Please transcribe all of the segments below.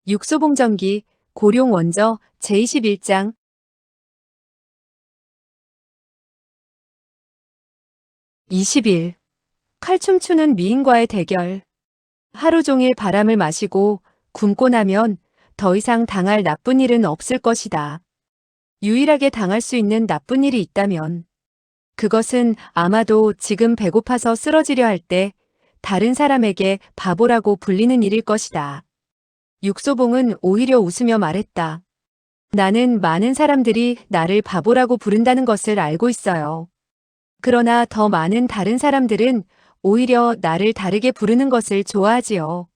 육소봉전기, 고룡원저, 제21장. 20일. 칼춤 추는 미인과의 대결. 하루 종일 바람을 마시고 굶고 나면 더 이상 당할 나쁜 일은 없을 것이다. 유일하게 당할 수 있는 나쁜 일이 있다면 그것은 아마도 지금 배고파서 쓰러지려 할 때 다른 사람에게 바보라고 불리는 일일 것이다. 육소봉은 오히려 웃으며 말했다. 나는 많은 사람들이 나를 바보라고 부른다는 것을 알고 있어요. 그러나 더 많은 다른 사람들은 오히려 나를 다르게 부르는 것을 좋아하지요.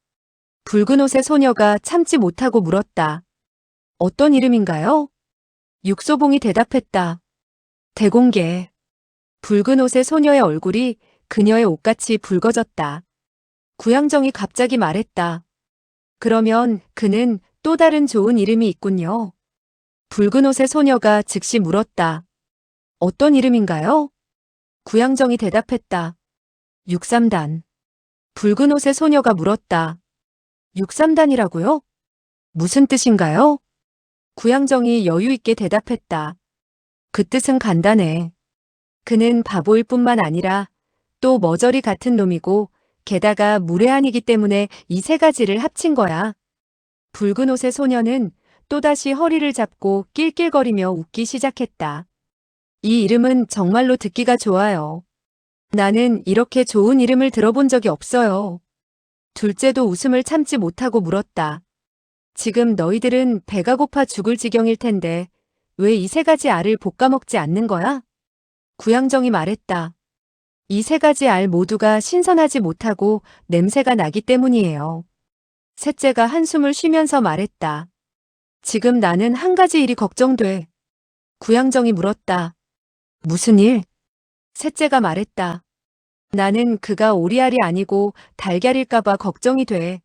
붉은 옷의 소녀가 참지 못하고 물었다. 어떤 이름인가요? 육소봉이 대답했다. 대공개. 붉은 옷의 소녀의 얼굴이 그녀의 옷같이 붉어졌다. 구양정이 갑자기 말했다. 그러면 그는 또 다른 좋은 이름이 있군요. 붉은 옷의 소녀가 즉시 물었다. 어떤 이름인가요? 구양정이 대답했다. 63단. 붉은 옷의 소녀가 물었다. 63단이라고요? 무슨 뜻인가요? 구양정이 여유 있게 대답했다. 그 뜻은 간단해. 그는 바보일 뿐만 아니라 또 머저리 같은 놈이고 게다가 무례한이기 때문에 이 세 가지를 합친 거야. 붉은 옷의 소녀는 또다시 허리를 잡고 낄낄거리며 웃기 시작했다. 이 이름은 정말로 듣기가 좋아요. 나는 이렇게 좋은 이름을 들어본 적이 없어요. 둘째도 웃음을 참지 못하고 물었다. 지금 너희들은 배가 고파 죽을 지경일 텐데 왜 이 세 가지 알을 볶아 먹지 않는 거야? 구양정이 말했다. 이 세 가지 알 모두가 신선하지 못하고 냄새가 나기 때문이에요. 셋째가 한숨을 쉬면서 말했다. 지금 나는 한 가지 일이 걱정돼. 구양정이 물었다. 무슨 일? 셋째가 말했다. 나는 그가 오리알이 아니고 달걀일까봐 걱정이 돼.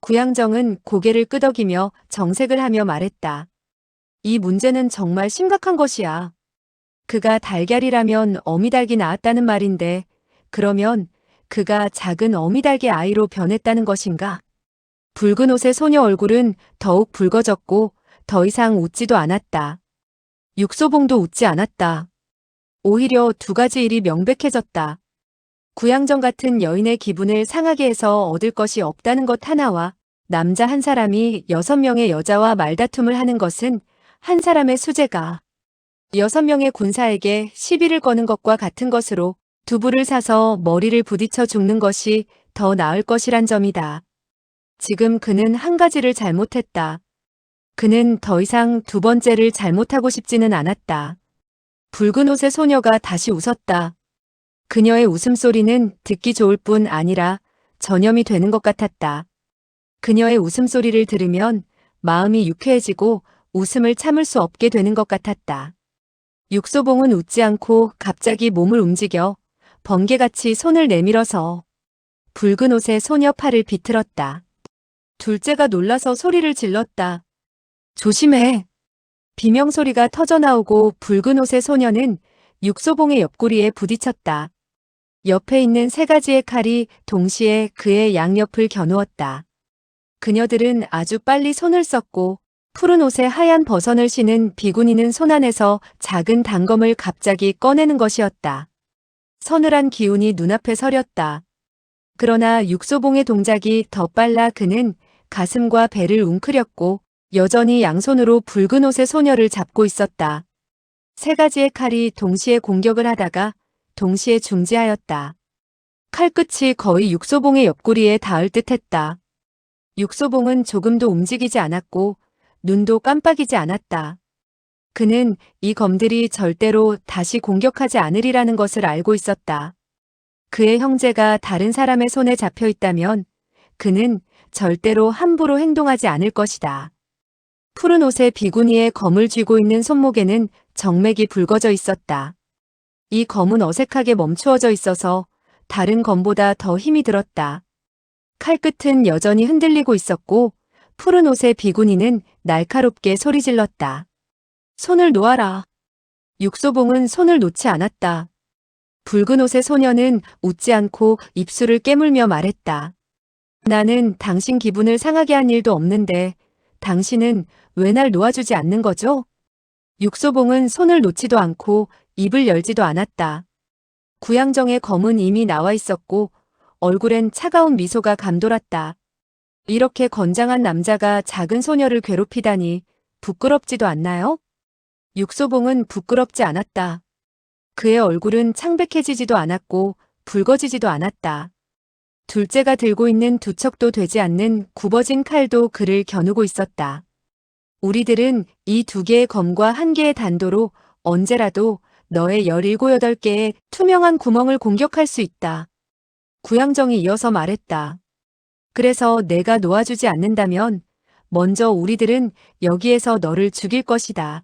구양정은 고개를 끄덕이며 정색을 하며 말했다. 이 문제는 정말 심각한 것이야. 그가 달걀이라면 어미닭이 낳았다는 말인데 그러면 그가 작은 어미닭의 아이로 변했다는 것인가? 붉은 옷의 소녀 얼굴은 더욱 붉어졌고 더 이상 웃지도 않았다. 육소봉도 웃지 않았다. 오히려 두 가지 일이 명백해졌다. 구양정 같은 여인의 기분을 상하게 해서 얻을 것이 없다는 것 하나와 남자 한 사람이 6명의 여자와 말다툼을 하는 것은 한 사람의 수재가 6명의 군사에게 시비를 거는 것과 같은 것으로 두부를 사서 머리를 부딪혀 죽는 것이 더 나을 것이란 점이다. 지금 그는 한 가지를 잘못했다. 그는 더 이상 두 번째를 잘못하고 싶지는 않았다. 붉은 옷의 소녀가 다시 웃었다. 그녀의 웃음소리는 듣기 좋을 뿐 아니라 전염이 되는 것 같았다. 그녀의 웃음소리를 들으면 마음이 유쾌해지고 웃음을 참을 수 없게 되는 것 같았다. 육소봉은 웃지 않고 갑자기 몸을 움직여 번개같이 손을 내밀어서 붉은 옷의 소녀 팔을 비틀었다. 둘째가 놀라서 소리를 질렀다. 조심해. 비명소리가 터져나오고 붉은 옷의 소녀는 육소봉의 옆구리에 부딪혔다. 옆에 있는 세 가지의 칼이 동시에 그의 양옆을 겨누었다. 그녀들은 아주 빨리 손을 썼고 푸른 옷에 하얀 버선을 신은 비구니는 손 안에서 작은 단검을 갑자기 꺼내는 것이었다. 서늘한 기운이 눈앞에 서렸다. 그러나 육소봉의 동작이 더 빨라 그는 가슴과 배를 웅크렸고 여전히 양손으로 붉은 옷의 소녀를 잡고 있었다. 세 가지의 칼이 동시에 공격을 하다가 동시에 중지하였다. 칼끝이 거의 육소봉의 옆구리에 닿을 듯했다. 육소봉은 조금도 움직이지 않았고 눈도 깜빡이지 않았다. 그는 이 검들이 절대로 다시 공격하지 않으리라는 것을 알고 있었다. 그의 형제가 다른 사람의 손에 잡혀 있다면 그는 절대로 함부로 행동하지 않을 것이다. 푸른 옷에 비구니에 검을 쥐고 있는 손목에는 정맥이 붉어져 있었다. 이 검은 어색하게 멈추어져 있어서 다른 검보다 더 힘이 들었다. 칼끝은 여전히 흔들리고 있었고 푸른 옷의 비구니는 날카롭게 소리질렀다. 손을 놓아라. 육소봉은 손을 놓지 않았다. 붉은 옷의 소녀는 웃지 않고 입술을 깨물며 말했다. 나는 당신 기분을 상하게 한 일도 없는데 당신은 왜 날 놓아주지 않는 거죠? 육소봉은 손을 놓지도 않고 입을 열지도 않았다. 구양정의 검은 이미 나와 있었고 얼굴엔 차가운 미소가 감돌았다. 이렇게 건장한 남자가 작은 소녀를 괴롭히다니 부끄럽지도 않나요? 육소봉은 부끄럽지 않았다. 그의 얼굴은 창백해지지도 않았고 붉어지지도 않았다. 둘째가 들고 있는 두 척도 되지 않는 굽어진 칼도 그를 겨누고 있었다. 우리들은 이 두 개의 검과 한 개의 단도로 언제라도 너의 17, 8개의 투명한 구멍을 공격할 수 있다. 구양정이 이어서 말했다. 그래서 내가 놓아주지 않는다면 먼저 우리들은 여기에서 너를 죽일 것이다.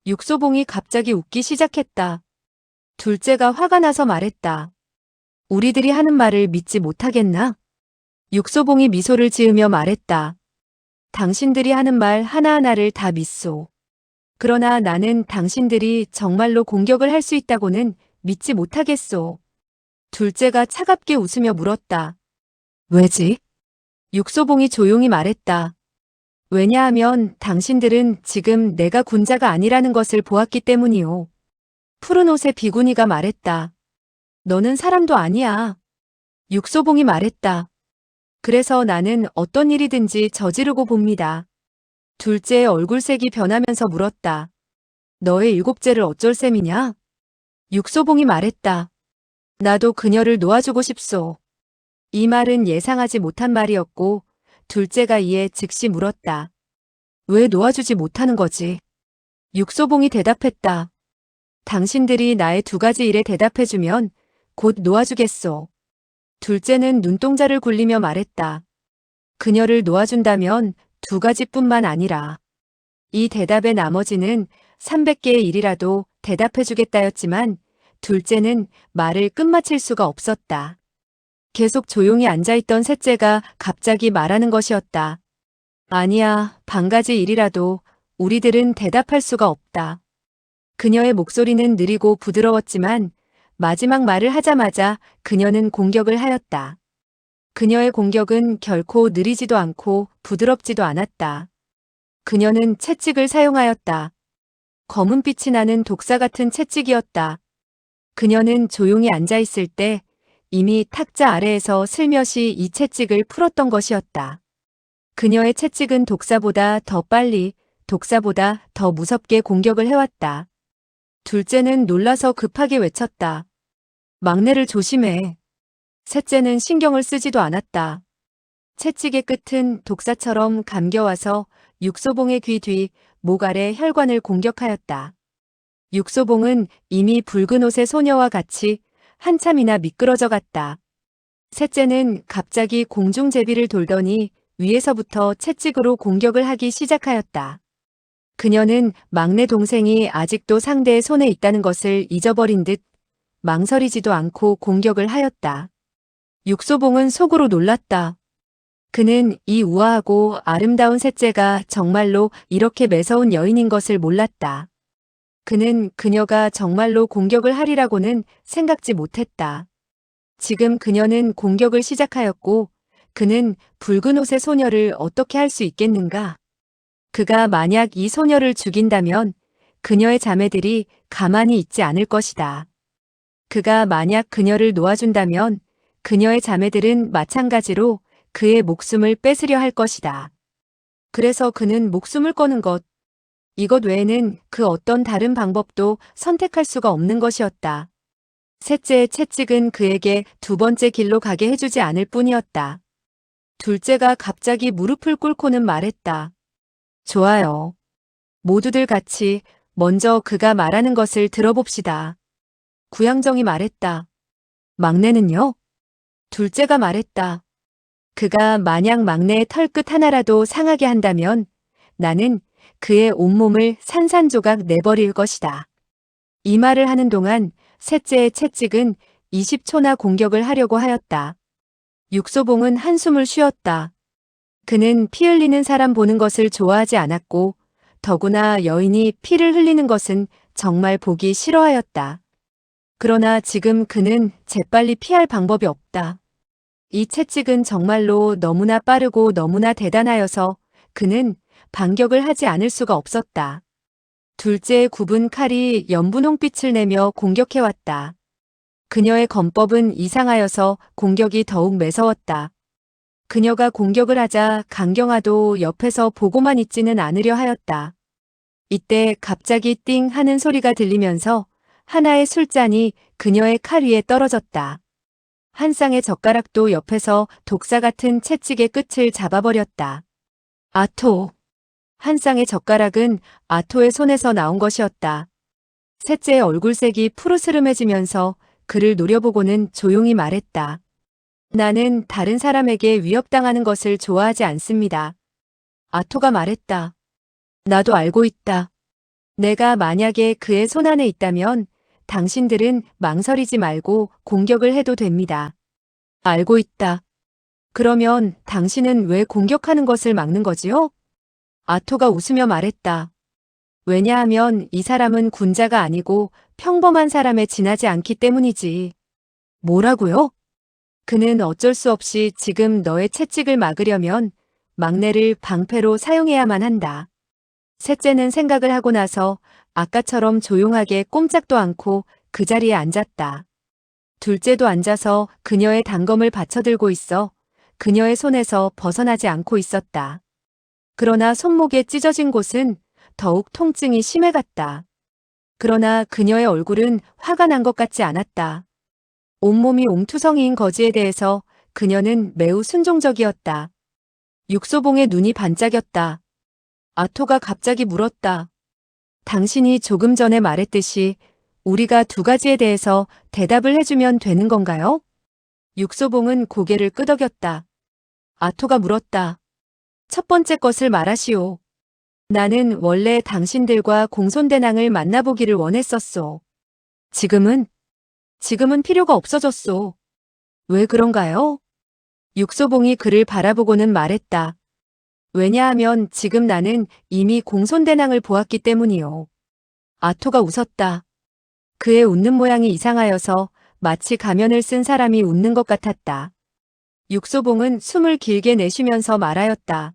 육소봉이 갑자기 웃기 시작했다. 둘째가 화가 나서 말했다. 우리들이 하는 말을 믿지 못하겠나? 육소봉이 미소를 지으며 말했다. 당신들이 하는 말 하나하나를 다 믿소. 그러나 나는 당신들이 정말로 공격을 할 수 있다고는 믿지 못하겠소. 둘째가 차갑게 웃으며 물었다. 왜지? 육소봉이 조용히 말했다. 왜냐하면 당신들은 지금 내가 군자가 아니라는 것을 보았기 때문이오. 푸른 옷의 비구니가 말했다. 너는 사람도 아니야. 육소봉이 말했다. 그래서 나는 어떤 일이든지 저지르고 봅니다. 둘째의 얼굴색이 변하면서 물었다. 너의 7죄를 어쩔 셈이냐? 육소봉이 말했다. 나도 그녀를 놓아주고 싶소. 이 말은 예상하지 못한 말이었고 둘째가 이에 즉시 물었다. 왜 놓아주지 못하는 거지? 육소봉이 대답했다. 당신들이 나의 2가지 일에 대답해주면 곧 놓아주겠소. 둘째는 눈동자를 굴리며 말했다. 그녀를 놓아준다면 2가지뿐만 아니라 이 대답의 나머지는 300개의 일이라도 대답해주겠다였지만 둘째는 말을 끝마칠 수가 없었다. 계속 조용히 앉아있던 셋째가 갑자기 말하는 것이었다. 아니야, 1가지 일이라도 우리들은 대답할 수가 없다. 그녀의 목소리는 느리고 부드러웠지만 마지막 말을 하자마자 그녀는 공격을 하였다. 그녀의 공격은 결코 느리지도 않고 부드럽지도 않았다. 그녀는 채찍을 사용하였다. 검은빛이 나는 독사 같은 채찍이었다. 그녀는 조용히 앉아있을 때 이미 탁자 아래에서 슬며시 이 채찍을 풀었던 것이었다. 그녀의 채찍은 독사보다 더 빨리, 독사보다 더 무섭게 공격을 해왔다. 둘째는 놀라서 급하게 외쳤다. 막내를 조심해. 셋째는 신경을 쓰지도 않았다. 채찍의 끝은 독사처럼 감겨와서 육소봉의 귀 뒤, 목 아래 혈관을 공격하였다. 육소봉은 이미 붉은 옷의 소녀와 같이 한참이나 미끄러져 갔다. 셋째는 갑자기 공중제비를 돌더니 위에서부터 채찍으로 공격을 하기 시작하였다. 그녀는 막내 동생이 아직도 상대의 손에 있다는 것을 잊어버린 듯 망설이지도 않고 공격을 하였다. 육소봉은 속으로 놀랐다. 그는 이 우아하고 아름다운 셋째가 정말로 이렇게 매서운 여인인 것을 몰랐다. 그는 그녀가 정말로 공격을 하리라고는 생각지 못했다. 지금 그녀는 공격을 시작하였고 그는 붉은 옷의 소녀를 어떻게 할 수 있겠는가? 그가 만약 이 소녀를 죽인다면 그녀의 자매들이 가만히 있지 않을 것이다. 그가 만약 그녀를 놓아준다면 그녀의 자매들은 마찬가지로 그의 목숨을 뺏으려 할 것이다. 그래서 그는 목숨을 거는 것, 이것 외에는 그 어떤 다른 방법도 선택할 수가 없는 것이었다. 셋째의 채찍은 그에게 2번째 길로 가게 해주지 않을 뿐이었다. 둘째가 갑자기 무릎을 꿇고는 말했다. 좋아요. 모두들 같이 먼저 그가 말하는 것을 들어봅시다. 구양정이 말했다. 막내는요? 둘째가 말했다. 그가 만약 막내의 털끝 하나라도 상하게 한다면 나는 그의 온몸을 산산조각 내버릴 것이다. 이 말을 하는 동안 셋째의 채찍은 20초나 공격을 하려고 하였다. 육소봉은 한숨을 쉬었다. 그는 피 흘리는 사람 보는 것을 좋아하지 않았고 더구나 여인이 피를 흘리는 것은 정말 보기 싫어하였다. 그러나 지금 그는 재빨리 피할 방법이 없다. 이 채찍은 정말로 너무나 빠르고 너무나 대단하여서 그는 반격을 하지 않을 수가 없었다. 둘째의 굽은 칼이 연분홍빛을 내며 공격해왔다. 그녀의 검법은 이상하여서 공격이 더욱 매서웠다. 그녀가 공격을 하자 강경화도 옆에서 보고만 있지는 않으려 하였다. 이때 갑자기 띵 하는 소리가 들리면서 하나의 술잔이 그녀의 칼 위에 떨어졌다. 한 쌍의 젓가락도 옆에서 독사 같은 채찍의 끝을 잡아버렸다. 아토. 한 쌍의 젓가락은 아토의 손에서 나온 것이었다. 셋째의 얼굴색이 푸르스름해지면서 그를 노려보고는 조용히 말했다. 나는 다른 사람에게 위협당하는 것을 좋아하지 않습니다. 아토가 말했다. 나도 알고 있다. 내가 만약에 그의 손안에 있다면 당신들은 망설이지 말고 공격을 해도 됩니다. 알고 있다. 그러면 당신은 왜 공격하는 것을 막는 거지요? 아토가 웃으며 말했다. 왜냐하면 이 사람은 군자가 아니고 평범한 사람에 지나지 않기 때문이지. 뭐라고요? 그는 어쩔 수 없이 지금 너의 채찍을 막으려면 막내를 방패로 사용해야만 한다. 셋째는 생각을 하고 나서 아까처럼 조용하게 꼼짝도 않고 그 자리에 앉았다. 둘째도 앉아서 그녀의 단검을 받쳐들고 있어 그녀의 손에서 벗어나지 않고 있었다. 그러나 손목에 찢어진 곳은 더욱 통증이 심해갔다. 그러나 그녀의 얼굴은 화가 난 것 같지 않았다. 온몸이 옹투성이인 거지에 대해서 그녀는 매우 순종적이었다. 육소봉의 눈이 반짝였다. 아토가 갑자기 물었다. 당신이 조금 전에 말했듯이 우리가 두 가지에 대해서 대답을 해주면 되는 건가요? 육소봉은 고개를 끄덕였다. 아토가 물었다. 첫 번째 것을 말하시오. 나는 원래 당신들과 공손대낭을 만나보기를 원했었소. 지금은 필요가 없어졌소. 왜 그런가요? 육소봉이 그를 바라보고는 말했다. 왜냐하면 지금 나는 이미 공손대낭을 보았기 때문이요. 아토가 웃었다. 그의 웃는 모양이 이상하여서 마치 가면을 쓴 사람이 웃는 것 같았다. 육소봉은 숨을 길게 내쉬면서 말하였다.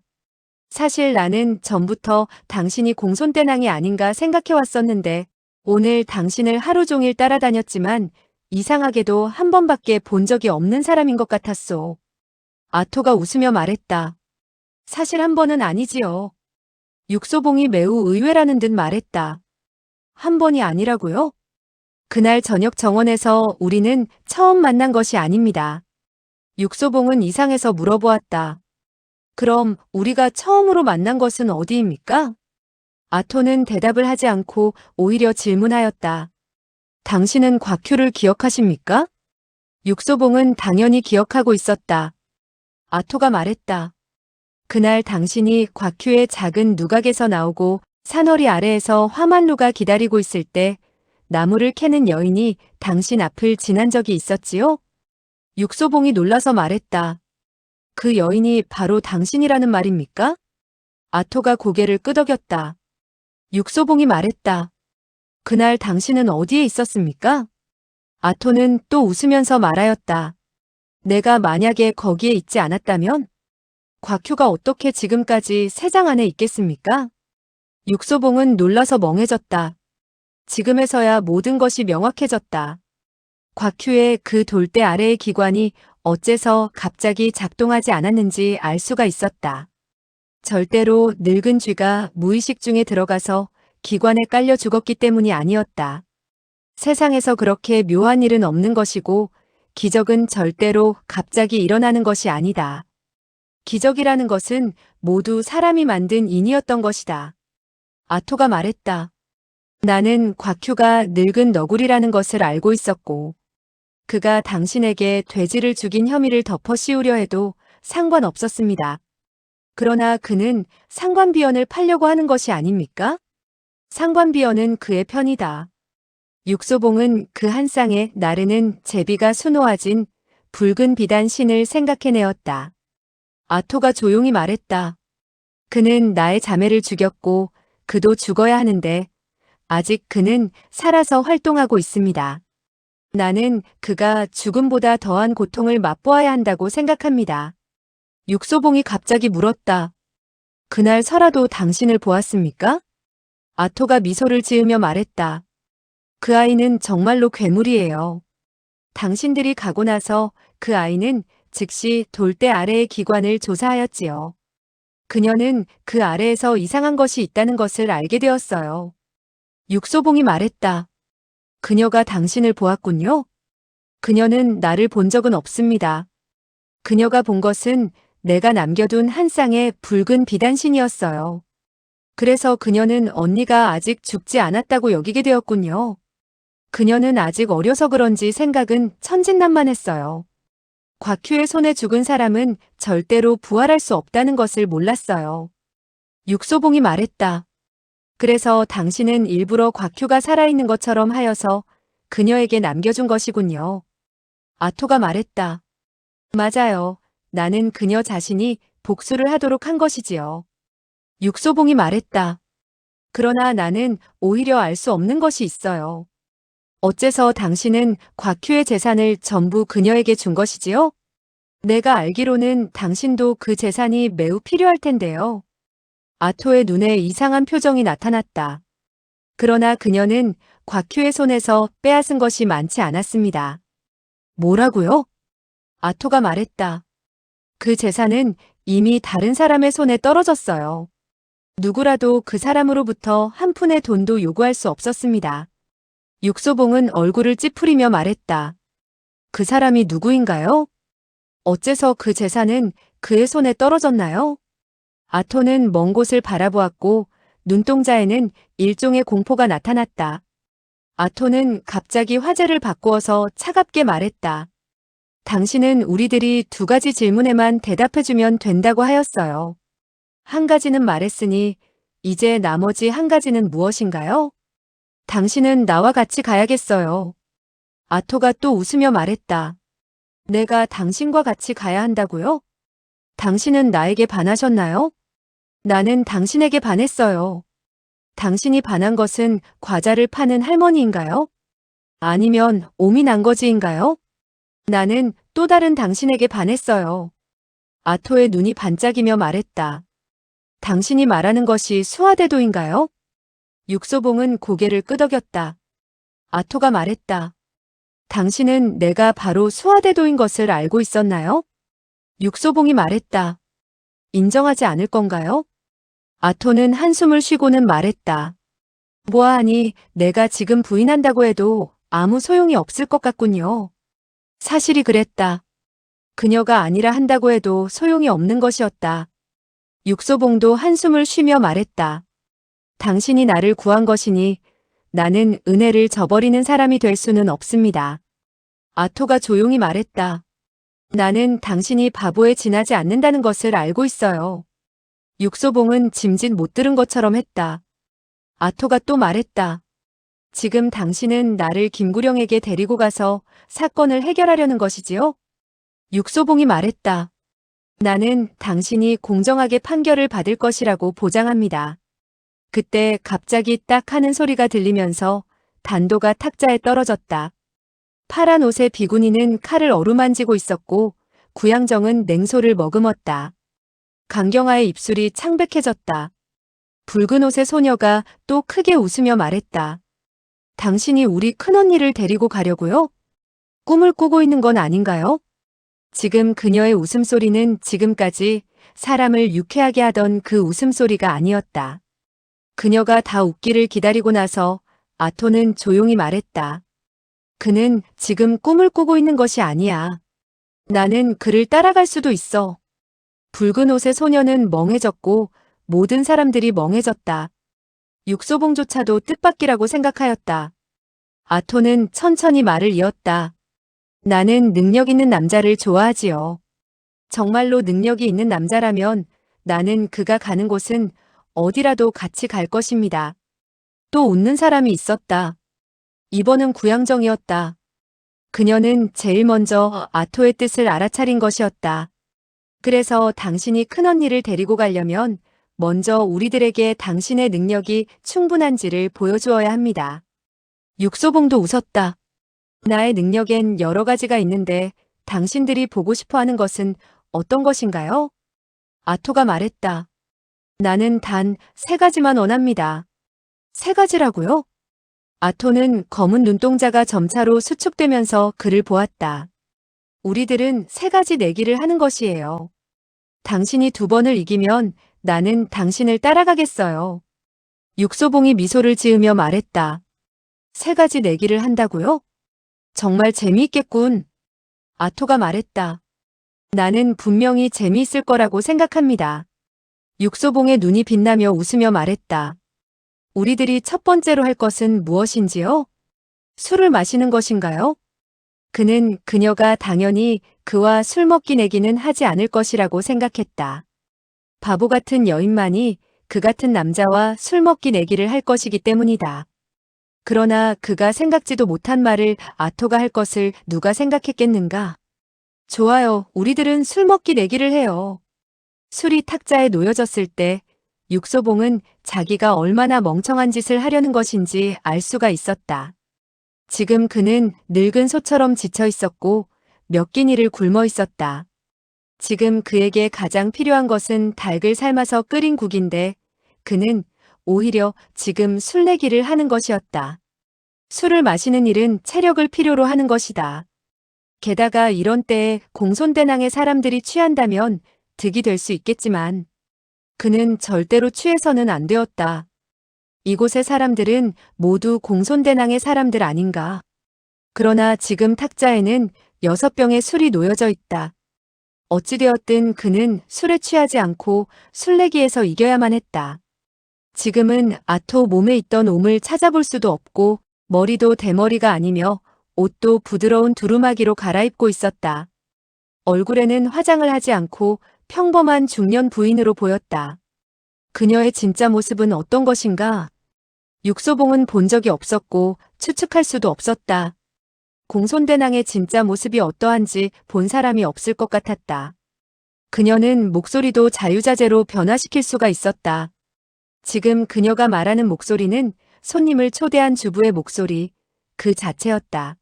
사실 나는 전부터 당신이 공손대낭이 아닌가 생각해왔었는데 오늘 당신을 하루 종일 따라다녔지만 이상하게도 한 번밖에 본 적이 없는 사람인 것 같았소. 아토가 웃으며 말했다. 사실 한 번은 아니지요. 육소봉이 매우 의외라는 듯 말했다. 한 번이 아니라고요? 그날 저녁 정원에서 우리는 처음 만난 것이 아닙니다. 육소봉은 이상해서 물어보았다. 그럼 우리가 처음으로 만난 것은 어디입니까? 아토는 대답을 하지 않고 오히려 질문하였다. 당신은 곽큐를 기억하십니까? 육소봉은 당연히 기억하고 있었다. 아토가 말했다. 그날 당신이 곽큐의 작은 누각에서 나오고 산허리 아래에서 화만루가 기다리고 있을 때 나무를 캐는 여인이 당신 앞을 지난 적이 있었지요? 육소봉이 놀라서 말했다. 그 여인이 바로 당신이라는 말입니까? 아토가 고개를 끄덕였다. 육소봉이 말했다. 그날 당신은 어디에 있었습니까? 아토는 또 웃으면서 말하였다. 내가 만약에 거기에 있지 않았다면? 곽큐가 어떻게 지금까지 세상 안에 있겠습니까? 육소봉은 놀라서 멍해졌다. 지금에서야 모든 것이 명확해졌다. 곽큐의 그 돌대 아래의 기관이 어째서 갑자기 작동하지 않았는지 알 수가 있었다. 절대로 늙은 쥐가 무의식 중에 들어가서 기관에 깔려 죽었기 때문이 아니었다. 세상에서 그렇게 묘한 일은 없는 것이고 기적은 절대로 갑자기 일어나는 것이 아니다. 기적이라는 것은 모두 사람이 만든 인이었던 것이다. 아토가 말했다. 나는 곽큐가 늙은 너구리라는 것을 알고 있었고 그가 당신에게 돼지를 죽인 혐의를 덮어 씌우려 해도 상관없었습니다. 그러나 그는 상관비원을 팔려고 하는 것이 아닙니까? 상관비원은 그의 편이다. 육소봉은 그 한 쌍에 나르는 제비가 수놓아진 붉은 비단 신을 생각해내었다. 아토가 조용히 말했다. 그는 나의 자매를 죽였고 그도 죽어야 하는데 아직 그는 살아서 활동하고 있습니다. 나는 그가 죽음보다 더한 고통을 맛보아야 한다고 생각합니다. 육소봉이 갑자기 물었다. 그날 설아도 당신을 보았습니까? 아토가 미소를 지으며 말했다. 그 아이는 정말로 괴물이에요. 당신들이 가고 나서 그 아이는 즉시 돌대 아래의 기관을 조사하였지요. 그녀는 그 아래에서 이상한 것이 있다는 것을 알게 되었어요. 육소봉이 말했다. 그녀가 당신을 보았군요. 그녀는 나를 본 적은 없습니다. 그녀가 본 것은 내가 남겨둔 한 쌍의 붉은 비단신이었어요. 그래서 그녀는 언니가 아직 죽지 않았다고 여기게 되었군요. 그녀는 아직 어려서 그런지 생각은 천진난만했어요. 곽휴의 손에 죽은 사람은 절대로 부활할 수 없다는 것을 몰랐어요. 육소봉이 말했다. 그래서 당신은 일부러 곽휴가 살아있는 것처럼 하여서 그녀에게 남겨준 것이군요. 아토가 말했다. 맞아요. 나는 그녀 자신이 복수를 하도록 한 것이지요. 육소봉이 말했다. 그러나 나는 오히려 알 수 없는 것이 있어요. 어째서 당신은 곽휴의 재산을 전부 그녀에게 준 것이지요? 내가 알기로는 당신도 그 재산이 매우 필요할 텐데요. 아토의 눈에 이상한 표정이 나타났다. 그러나 그녀는 곽휴의 손에서 빼앗은 것이 많지 않았습니다. 뭐라고요? 아토가 말했다. 그 재산은 이미 다른 사람의 손에 떨어졌어요. 누구라도 그 사람으로부터 한 푼의 돈도 요구할 수 없었습니다. 육소봉은 얼굴을 찌푸리며 말했다. 그 사람이 누구인가요? 어째서 그 재산은 그의 손에 떨어졌나요? 아토는 먼 곳을 바라보았고 눈동자에는 일종의 공포가 나타났다. 아토는 갑자기 화제를 바꾸어서 차갑게 말했다. 당신은 우리들이 두 가지 질문에만 대답해주면 된다고 하였어요. 한 가지는 말했으니 이제 나머지 한 가지는 무엇인가요? 당신은 나와 같이 가야겠어요. 아토가 또 웃으며 말했다. 내가 당신과 같이 가야 한다고요? 당신은 나에게 반하셨나요? 나는 당신에게 반했어요. 당신이 반한 것은 과자를 파는 할머니인가요? 아니면 오미난거지인가요? 나는 또 다른 당신에게 반했어요. 아토의 눈이 반짝이며 말했다. 당신이 말하는 것이 수하대도인가요? 육소봉은 고개를 끄덕였다. 아토가 말했다. 당신은 내가 바로 수하대도인 것을 알고 있었나요? 육소봉이 말했다. 인정하지 않을 건가요? 아토는 한숨을 쉬고는 말했다. 보아하니 내가 지금 부인한다고 해도 아무 소용이 없을 것 같군요. 사실이 그랬다. 그녀가 아니라 한다고 해도 소용이 없는 것이었다. 육소봉도 한숨을 쉬며 말했다. 당신이 나를 구한 것이니 나는 은혜를 저버리는 사람이 될 수는 없습니다. 아토가 조용히 말했다. 나는 당신이 바보에 지나지 않는다는 것을 알고 있어요. 육소봉은 짐짓 못 들은 것처럼 했다. 아토가 또 말했다. 지금 당신은 나를 김구령에게 데리고 가서 사건을 해결하려는 것이지요? 육소봉이 말했다. 나는 당신이 공정하게 판결을 받을 것이라고 보장합니다. 그때 갑자기 딱 하는 소리가 들리면서 단도가 탁자에 떨어졌다. 파란 옷의 비구니는 칼을 어루만지고 있었고 구양정은 냉소를 머금었다. 강경화의 입술이 창백해졌다. 붉은 옷의 소녀가 또 크게 웃으며 말했다. 당신이 우리 큰언니를 데리고 가려고요? 꿈을 꾸고 있는 건 아닌가요? 지금 그녀의 웃음소리는 지금까지 사람을 유쾌하게 하던 그 웃음소리가 아니었다. 그녀가 다 웃기를 기다리고 나서 아토는 조용히 말했다. 그는 지금 꿈을 꾸고 있는 것이 아니야. 나는 그를 따라갈 수도 있어. 붉은 옷의 소녀는 멍해졌고 모든 사람들이 멍해졌다. 육소봉조차도 뜻밖이라고 생각하였다. 아토는 천천히 말을 이었다. 나는 능력 있는 남자를 좋아하지요. 정말로 능력이 있는 남자라면 나는 그가 가는 곳은 어디라도 같이 갈 것입니다. 또 웃는 사람이 있었다. 이번은 구양정이었다. 그녀는 제일 먼저 아토의 뜻을 알아차린 것이었다. 그래서 당신이 큰언니를 데리고 가려면 먼저 우리들에게 당신의 능력이 충분한지를 보여주어야 합니다. 육소봉도 웃었다. 나의 능력엔 여러 가지가 있는데 당신들이 보고 싶어 하는 것은 어떤 것인가요? 아토가 말했다. 나는 단 3가지만 원합니다. 3가지라고요? 아토는 검은 눈동자가 점차로 수축되면서 그를 보았다. 우리들은 3가지 내기를 하는 것이에요. 당신이 2번을 이기면 나는 당신을 따라가겠어요. 육소봉이 미소를 지으며 말했다. 3가지 내기를 한다고요? 정말 재미있겠군. 아토가 말했다. 나는 분명히 재미있을 거라고 생각합니다. 육소봉의 눈이 빛나며 웃으며 말했다. 우리들이 첫 번째로 할 것은 무엇인지요? 술을 마시는 것인가요? 그는 그녀가 당연히 그와 술 먹기 내기는 하지 않을 것이라고 생각했다. 바보 같은 여인만이 그 같은 남자와 술 먹기 내기를 할 것이기 때문이다. 그러나 그가 생각지도 못한 말을 아토가 할 것을 누가 생각했겠는가? 좋아요. 우리들은 술 먹기 내기를 해요. 술이 탁자에 놓여졌을 때 육소봉은 자기가 얼마나 멍청한 짓을 하려는 것인지 알 수가 있었다. 지금 그는 늙은 소처럼 지쳐 있었고 몇 끼니를 굶어 있었다. 지금 그에게 가장 필요한 것은 닭을 삶아서 끓인 국인데 그는 오히려 지금 술내기를 하는 것이었다. 술을 마시는 일은 체력을 필요로 하는 것이다. 게다가 이런 때에 공손대낭의 사람들이 취한다면 득이 될 수 있겠지만 그는 절대로 취해서는 안 되었다. 이곳의 사람들은 모두 공손대낭의 사람들 아닌가. 그러나 지금 탁자에는 6병의 술이 놓여져 있다. 어찌되었든 그는 술에 취하지 않고 술내기에서 이겨야만 했다. 지금은 아토 몸에 있던 옴을 찾아볼 수도 없고 머리도 대머리가 아니며 옷도 부드러운 두루마기로 갈아입고 있었다. 얼굴에는 화장을 하지 않고 평범한 중년 부인으로 보였다. 그녀의 진짜 모습은 어떤 것인가? 육소봉은 본 적이 없었고 추측할 수도 없었다. 공손대낭의 진짜 모습이 어떠한지 본 사람이 없을 것 같았다. 그녀는 목소리도 자유자재로 변화시킬 수가 있었다. 지금 그녀가 말하는 목소리는 손님을 초대한 주부의 목소리, 그 자체였다.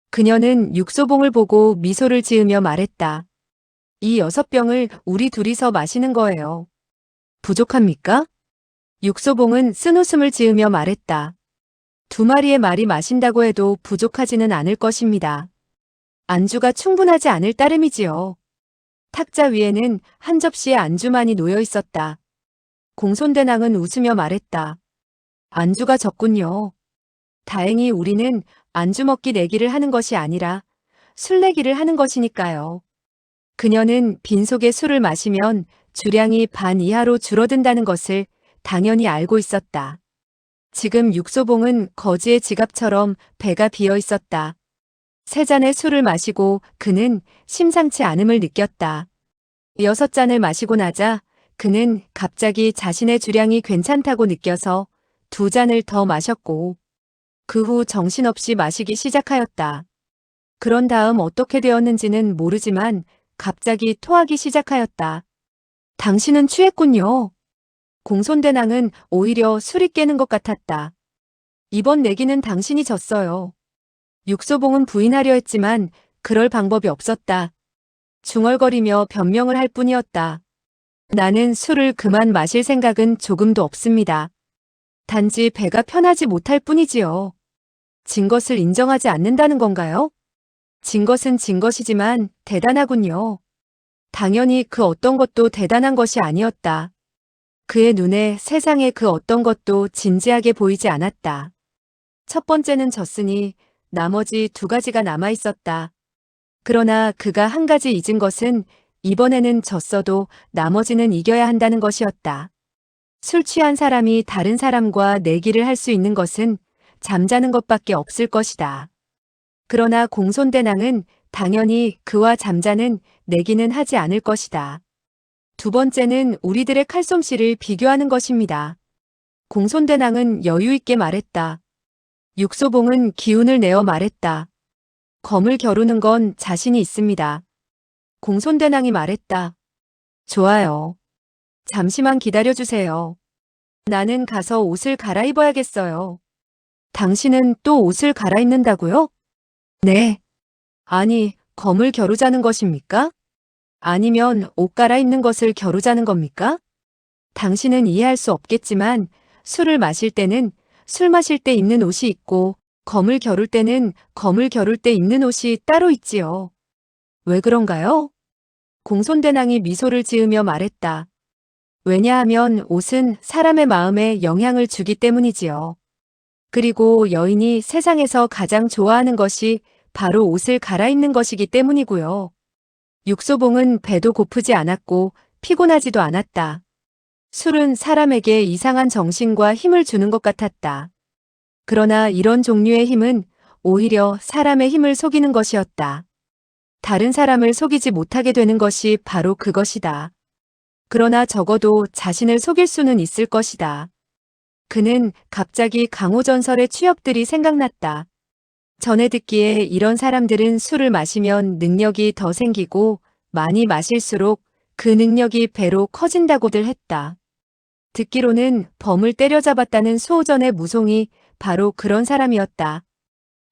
그녀는 육소봉을 보고 미소를 지으며 말했다. 이 6병을 우리 둘이서 마시는 거예요. 부족합니까? 육소봉은 쓴웃음을 지으며 말했다. 2마리의 말이 마신다고 해도 부족하지는 않을 것입니다. 안주가 충분하지 않을 따름이지요. 탁자 위에는 한 접시의 안주만이 놓여 있었다. 공손대낭은 웃으며 말했다. 안주가 적군요. 다행히 우리는 안주 먹기 내기를 하는 것이 아니라 술 내기를 하는 것이니까요. 그녀는 빈속에 술을 마시면 주량이 반 이하로 줄어든다는 것을 당연히 알고 있었다. 지금 육소봉은 거지의 지갑처럼 배가 비어 있었다. 3잔의 술을 마시고 그는 심상치 않음을 느꼈다. 6잔을 마시고 나자 그는 갑자기 자신의 주량이 괜찮다고 느껴서 2잔을 더 마셨고 그 후 정신없이 마시기 시작하였다. 그런 다음 어떻게 되었는지는 모르지만 갑자기 토하기 시작하였다. 당신은 취했군요. 공손대낭은 오히려 술이 깨는 것 같았다. 이번 내기는 당신이 졌어요. 육소봉은 부인하려 했지만 그럴 방법이 없었다. 중얼거리며 변명을 할 뿐이었다. 나는 술을 그만 마실 생각은 조금도 없습니다. 단지 배가 편하지 못할 뿐이지요. 진 것을 인정하지 않는다는 건가요? 진 것은 진 것이지만 대단하군요. 당연히 그 어떤 것도 대단한 것이 아니었다. 그의 눈에 세상의 그 어떤 것도 진지하게 보이지 않았다. 첫 번째는 졌으니 나머지 2가지가 남아 있었다. 그러나 그가 한 가지 잊은 것은 이번에는 졌어도 나머지는 이겨야 한다는 것이었다. 술 취한 사람이 다른 사람과 내기를 할 수 있는 것은 잠자는 것밖에 없을 것이다. 그러나 공손대낭은 당연히 그와 잠자는 내기는 하지 않을 것이다. 2번째는 우리들의 칼솜씨를 비교하는 것입니다. 공손대낭은 여유있게 말했다. 육소봉은 기운을 내어 말했다. 검을 겨루는 건 자신이 있습니다. 공손대낭이 말했다. 좋아요. 잠시만 기다려주세요. 나는 가서 옷을 갈아입어야겠어요. 당신은 또 옷을 갈아입는다고요? 네. 아니, 검을 겨루자는 것입니까? 아니면 옷 갈아입는 것을 겨루자는 겁니까? 당신은 이해할 수 없겠지만 술을 마실 때는 술 마실 때 입는 옷이 있고 검을 겨룰 때는 검을 겨룰 때 입는 옷이 따로 있지요. 왜 그런가요? 공손대낭이 미소를 지으며 말했다. 왜냐하면 옷은 사람의 마음에 영향을 주기 때문이지요. 그리고 여인이 세상에서 가장 좋아하는 것이 바로 옷을 갈아입는 것이기 때문이고요. 육소봉은 배도 고프지 않았고 피곤하지도 않았다. 술은 사람에게 이상한 정신과 힘을 주는 것 같았다. 그러나 이런 종류의 힘은 오히려 사람의 힘을 속이는 것이었다. 다른 사람을 속이지 못하게 되는 것이 바로 그것이다. 그러나 적어도 자신을 속일 수는 있을 것이다. 그는 갑자기 강호전설의 추억들이 생각났다. 전에 듣기에 이런 사람들은 술을 마시면 능력이 더 생기고 많이 마실수록 그 능력이 배로 커진다고들 했다. 듣기로는 범을 때려잡았다는 수호전의 무송이 바로 그런 사람이었다.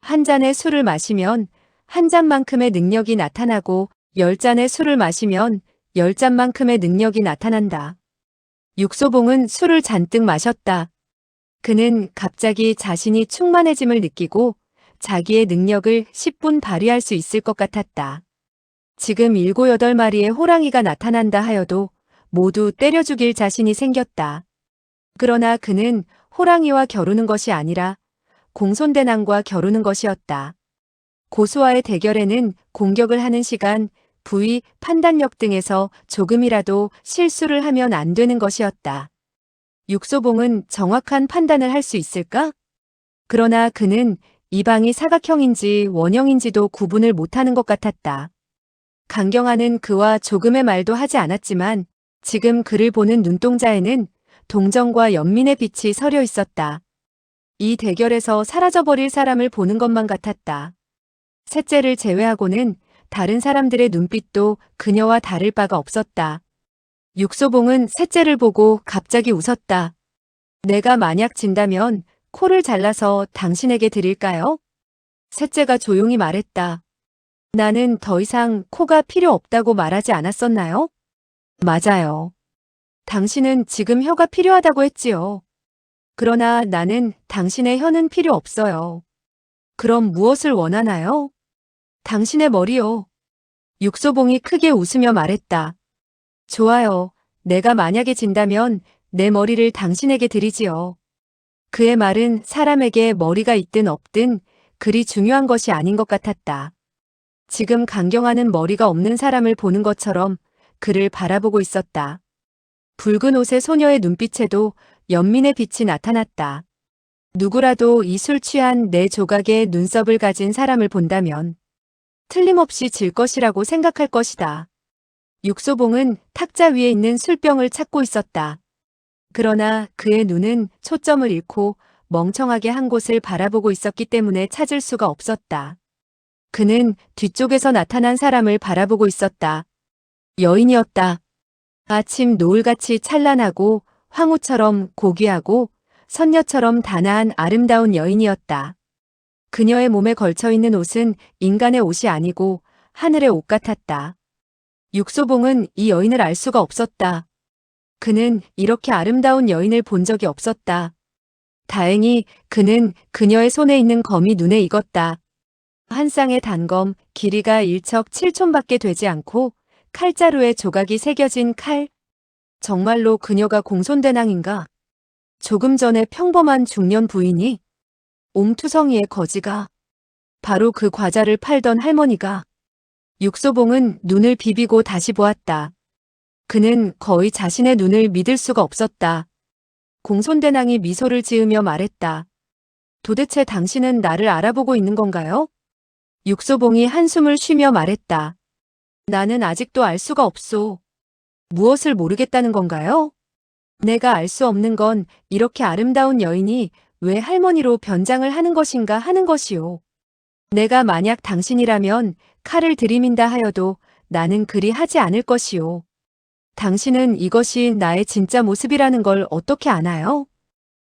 한 잔의 술을 마시면 한 잔만큼의 능력이 나타나고 10잔의 술을 마시면 10잔만큼의 능력이 나타난다. 육소봉은 술을 잔뜩 마셨다. 그는 갑자기 자신이 충만해짐을 느끼고 자기의 능력을 10분 발휘할 수 있을 것 같았다. 지금 7, 8마리의 호랑이가 나타난다 하여도 모두 때려 죽일 자신이 생겼다. 그러나 그는 호랑이와 겨루는 것이 아니라 공손대낭과 겨루는 것이었다. 고수와의 대결에는 공격을 하는 시간, 부위, 판단력 등에서 조금이라도 실수를 하면 안 되는 것이었다. 육소봉은 정확한 판단을 할 수 있을까? 그러나 그는 이 방이 사각형인지 원형인지도 구분을 못하는 것 같았다. 강경하는 그와 조금의 말도 하지 않았지만 지금 그를 보는 눈동자에는 동정과 연민의 빛이 서려 있었다. 이 대결에서 사라져버릴 사람을 보는 것만 같았다. 셋째를 제외하고는 다른 사람들의 눈빛도 그녀와 다를 바가 없었다. 육소봉은 셋째를 보고 갑자기 웃었다. 내가 만약 진다면 코를 잘라서 당신에게 드릴까요? 셋째가 조용히 말했다. 나는 더 이상 코가 필요 없다고 말하지 않았었나요? 맞아요. 당신은 지금 혀가 필요하다고 했지요. 그러나 나는 당신의 혀는 필요 없어요. 그럼 무엇을 원하나요? 당신의 머리요. 육소봉이 크게 웃으며 말했다. 좋아요. 내가 만약에 진다면 내 머리를 당신에게 드리지요. 그의 말은 사람에게 머리가 있든 없든 그리 중요한 것이 아닌 것 같았다. 지금 강경하는 머리가 없는 사람을 보는 것처럼 그를 바라보고 있었다. 붉은 옷의 소녀의 눈빛에도 연민의 빛이 나타났다. 누구라도 이 술 취한 내 조각의 눈썹을 가진 사람을 본다면 틀림없이 질 것이라고 생각할 것이다. 육소봉은 탁자 위에 있는 술병을 찾고 있었다. 그러나 그의 눈은 초점을 잃고 멍청하게 한 곳을 바라보고 있었기 때문에 찾을 수가 없었다. 그는 뒤쪽에서 나타난 사람을 바라보고 있었다. 여인이었다. 아침 노을같이 찬란하고 황후처럼 고귀하고 선녀처럼 단아한 아름다운 여인이었다. 그녀의 몸에 걸쳐있는 옷은 인간의 옷이 아니고 하늘의 옷 같았다. 육소봉은 이 여인을 알 수가 없었다. 그는 이렇게 아름다운 여인을 본 적이 없었다. 다행히 그는 그녀의 손에 있는 검이 눈에 익었다. 한 쌍의 단검, 길이가 1척7촌밖에 되지 않고 칼자루에 조각이 새겨진 칼. 정말로 그녀가 공손대낭인가? 조금 전에 평범한 중년 부인이? 옴투성이의 거지가? 바로 그 과자를 팔던 할머니가? 육소봉은 눈을 비비고 다시 보았다. 그는 거의 자신의 눈을 믿을 수가 없었다. 공손대낭이 미소를 지으며 말했다. 도대체 당신은 나를 알아보고 있는 건가요? 육소봉이 한숨을 쉬며 말했다. 나는 아직도 알 수가 없소. 무엇을 모르겠다는 건가요? 내가 알 수 없는 건 이렇게 아름다운 여인이 왜 할머니로 변장을 하는 것인가 하는 것이오. 내가 만약 당신이라면 칼을 들이민다 하여도 나는 그리 하지 않을 것이오. 당신은 이것이 나의 진짜 모습이라는 걸 어떻게 아나요?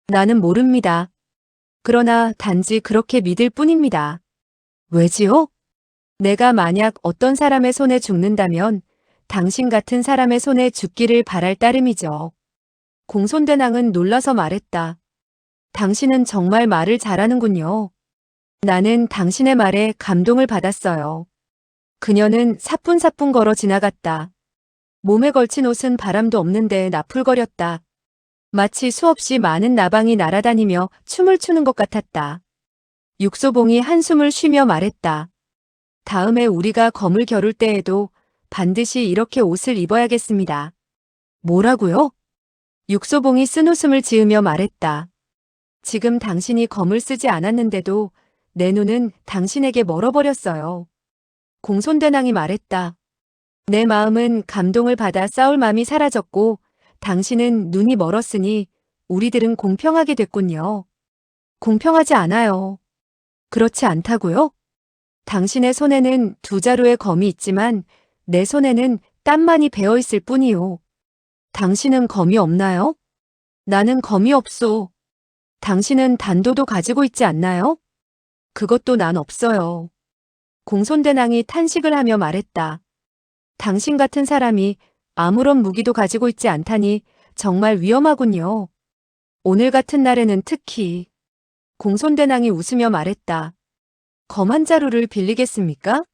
나는 모릅니다. 그러나 단지 그렇게 믿을 뿐입니다. 왜지요? 내가 만약 어떤 사람의 손에 죽는다면 당신 같은 사람의 손에 죽기를 바랄 따름이죠. 공손대낭은 놀라서 말했다. 당신은 정말 말을 잘하는군요. 나는 당신의 말에 감동을 받았어요. 그녀는 사뿐사뿐 걸어 지나갔다. 몸에 걸친 옷은 바람도 없는데 나풀거렸다. 마치 수없이 많은 나방이 날아다니며 춤을 추는 것 같았다. 육소봉이 한숨을 쉬며 말했다. 다음에 우리가 검을 겨룰 때에도 반드시 이렇게 옷을 입어야겠습니다. 뭐라고요? 육소봉이 쓴웃음을 지으며 말했다. 지금 당신이 검을 쓰지 않았는데도 내 눈은 당신에게 멀어버렸어요. 공손대낭이 말했다. 내 마음은 감동을 받아 싸울 마음이 사라졌고 당신은 눈이 멀었으니 우리들은 공평하게 됐군요. 공평하지 않아요. 그렇지 않다고요? 당신의 손에는 2자루의 검이 있지만 내 손에는 땀만이 배어 있을 뿐이요. 당신은 검이 없나요? 나는 검이 없소. 당신은 단도도 가지고 있지 않나요? 그것도 난 없어요. 공손대낭이 탄식을 하며 말했다. 당신 같은 사람이 아무런 무기도 가지고 있지 않다니 정말 위험하군요. 오늘 같은 날에는 특히. 공손대낭이 웃으며 말했다. 검 한 자루를 빌리겠습니까?